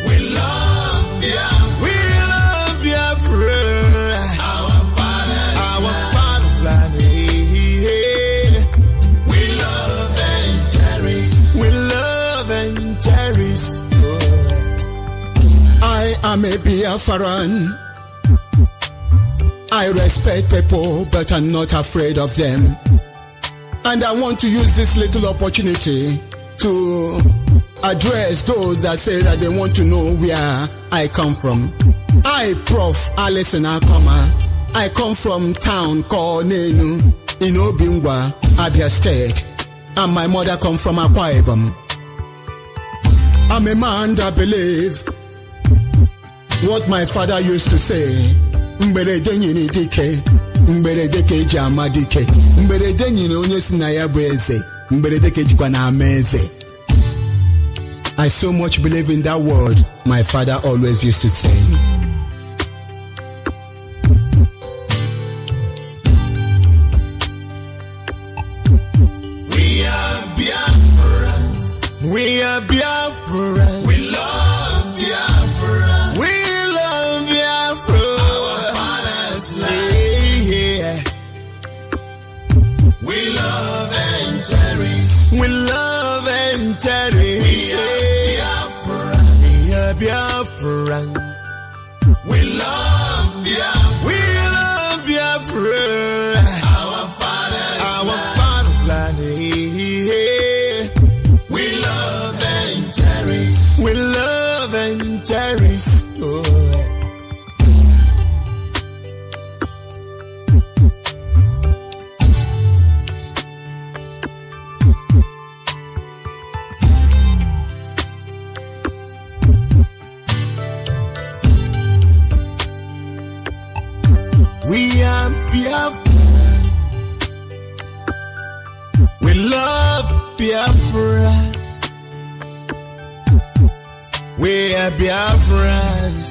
We love Biafra. We love Biafra. Our father's land. We love and cherish. We love and cherish. I am a Biafran. I respect people, but I'm not afraid of them. And I want to use this little opportunity to address those that say that they want to know where I come from. I, Prof. Alison Akoma, I come from town called Nenu in Obingwa, Abia State, and my mother come from Akwa Ibom. I'm a man that believe what my father used to say. Mberede nyini dike, mberede keji amadike, mberede nyini onye si na ya bụ eze, mberede kejikwa na ameze. I so much believe in that word my father always used to say. We are Biafrans. We are Biafrans. We love Biafra. We love Biafra. Our father's land. Yeah. We love and cherish. We love and cherish. We are Biafrans. We love Biafra. We love Biafra. Our father's land. We love and cherish. We love and cherish. Oh. We are Biafra. We love Biafra. We are Biafrans.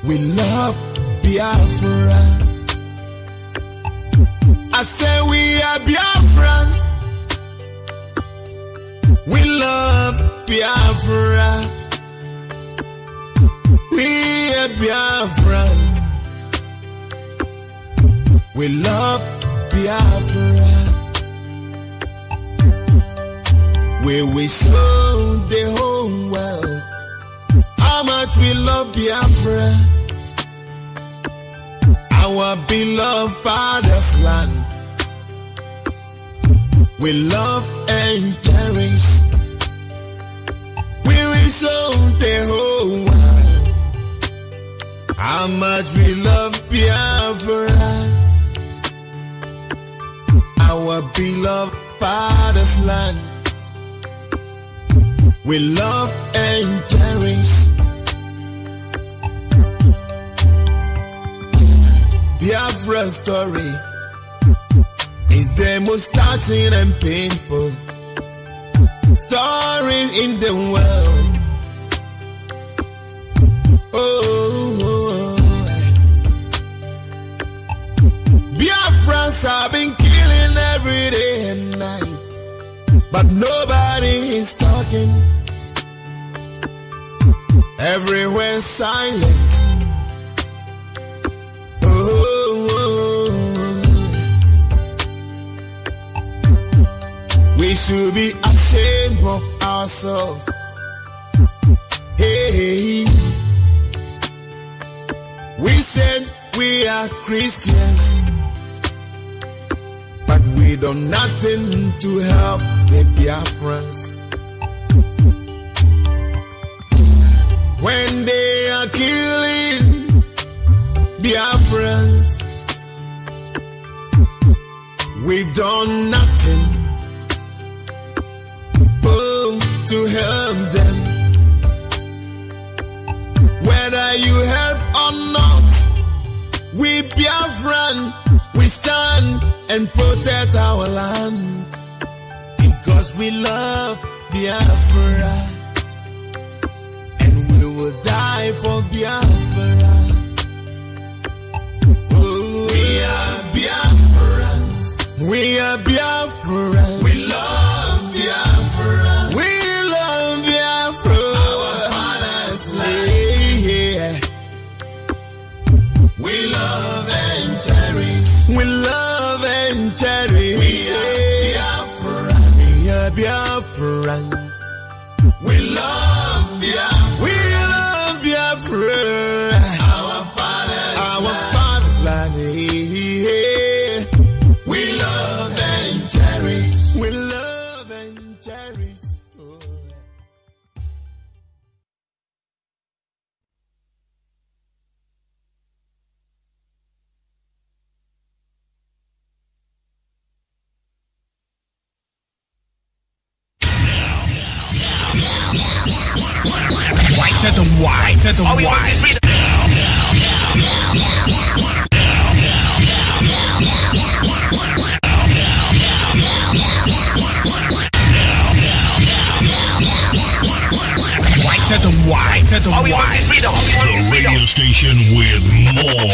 We love Biafra. I say we are Biafrans. We love Biafra. We are Biafrans. We love Biafra. where we show the whole world how much we love Biafra, our beloved father's land. We love and cherish, we will show the whole world how much we love Biafra, our beloved father's land. We love and cherish. Biafra's story is the most touching and painful story in the world. Biafrans have been killing every day and night, but nobody is talking. Everywhere silent. We should be ashamed of ourselves. Hey, we said we are Christians, but we do nothing to help the Biafrans. When they are killing Biafrans, we've done nothing to help them. Whether you help or not, we Biafran, we stand and protect our land, because we love Biafra, and we will die for Biafra. We are Biafrans, we are Biafrans, we love Biafra, we love Biafra, our father's land. Yeah. We love and cherish, we love and cherish. We are Biafra, we are Biafra, we love Biafra, we love Biafra, our father's land. Yeah. We love and cherish, we love and cherish. White at the white at the white. White at the white at the white. The radio station with more.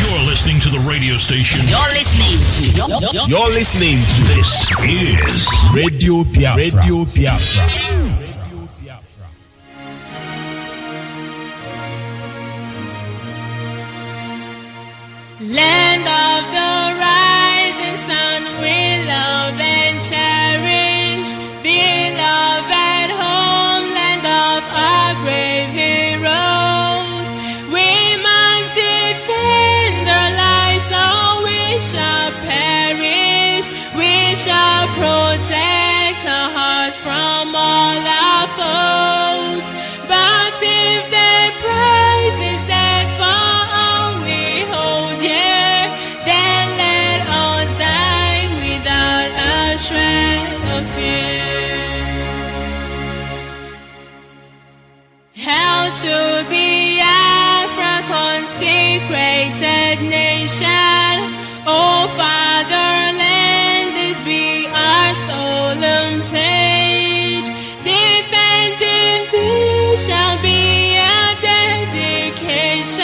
You're listening to the radio station. You're listening to. This is Radio Biafra. Radio Biafra. Land of the rising sun, we love and cherish. Beloved homeland of our brave heroes. We must defend our lives or we shall perish. We shall protect our hearts from all our foes. But if the price is that for all we hold dear, then let us die without a shred of fear. Hail to Biafra, consecrated nation. O fatherland, this be our solemn pledge. Defending peace shall be our dedication.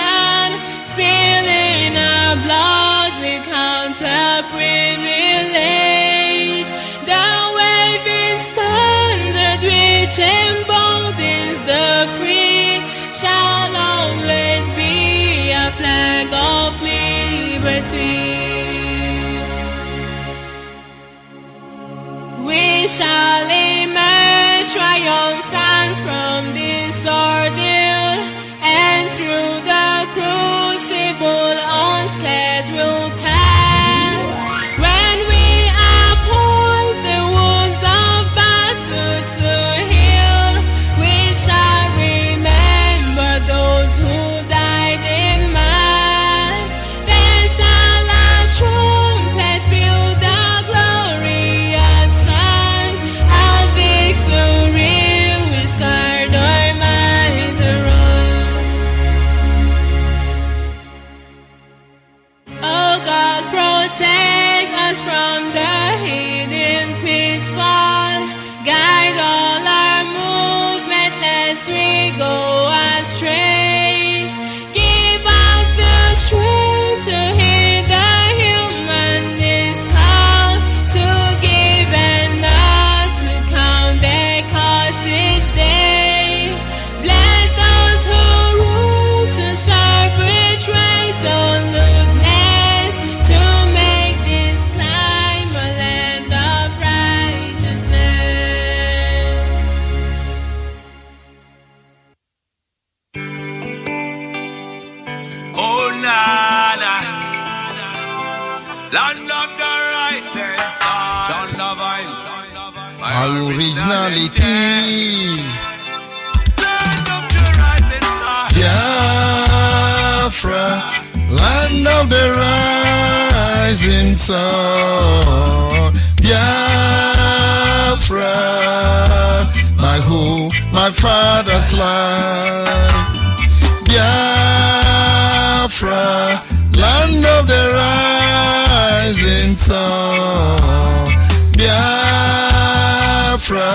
Spilling our blood we count a privilege. The waving standard which emboldens the free shall always be a flag of liberty. my originality. Biafra, land of the rising sun. Biafra, my home, my father's land. Biafra, land of the rising sun. Biafra,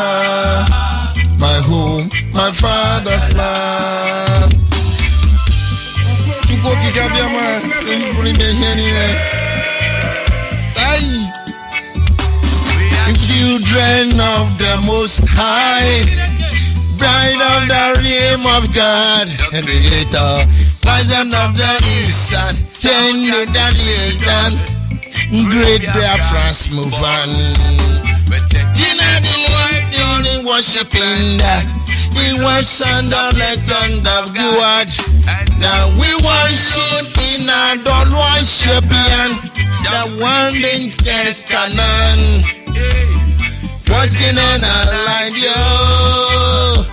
my home, my father's land. Children of the Most High, bride of the realm of God, and creator, President of the East, send the Dalian, great Biafrans move on. Dinner the worshiping, we worship the legend of God. Now we worship in our worship the one in Testament. Watching and align you,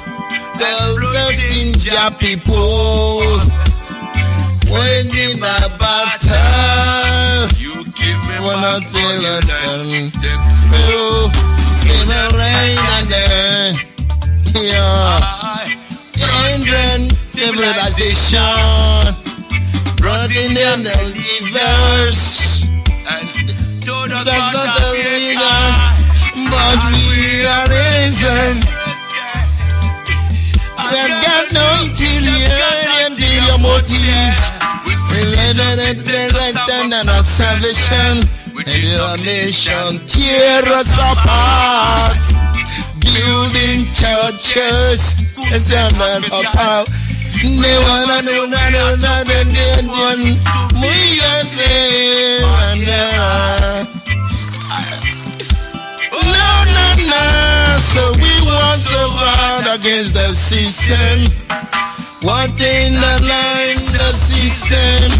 girls in your people, winning the battle. You give me one till it's done. Scream and rain and then, children, civilization, brought in the universe. That's not the religion, but we are risen. We have got no interior motive. We led and our salvation, and your nation tear us apart. Building churches, and them apart. They wanna know so we want to fight against the system, wanting the line, the system.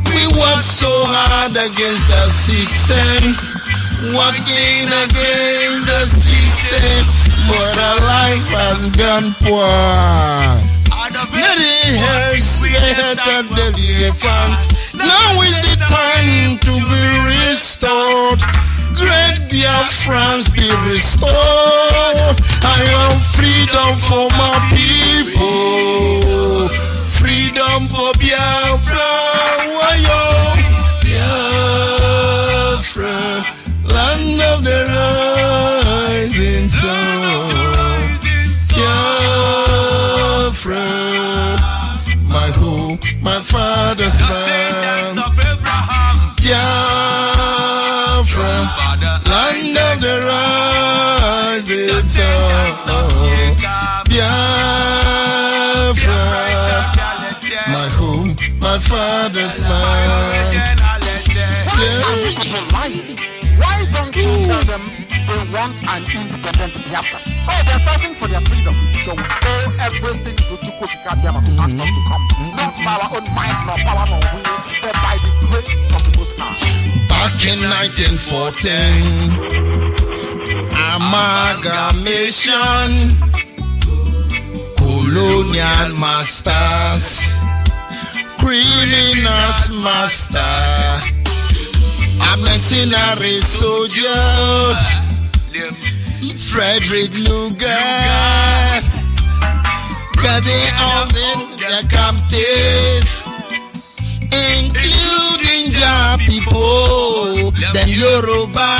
We work so hard against the system, working against the system, but our life has gone poor. Many years later, now is the time to be restored. Great Biafrans be restored. I want freedom for my people. Freedom for Biafra. Wayo. Biafra, land of the rising sun. Biafra, my home, my father's land. Biafra, land of the rising sun. Biafra, my home, my father's land. Why don't you tell them they want an independent Biafra? Oh, they're fighting for their freedom. So we owe everything to Chukwuka Biafra to ask us to come. Not by our own might, nor power, nor will, but by the grace of the Most High. Back in 1914, amalgamation, colonial masters, criminals master, a mercenary soldier, Frederick Lugar, getting all the captives, including Jah people, then Yoruba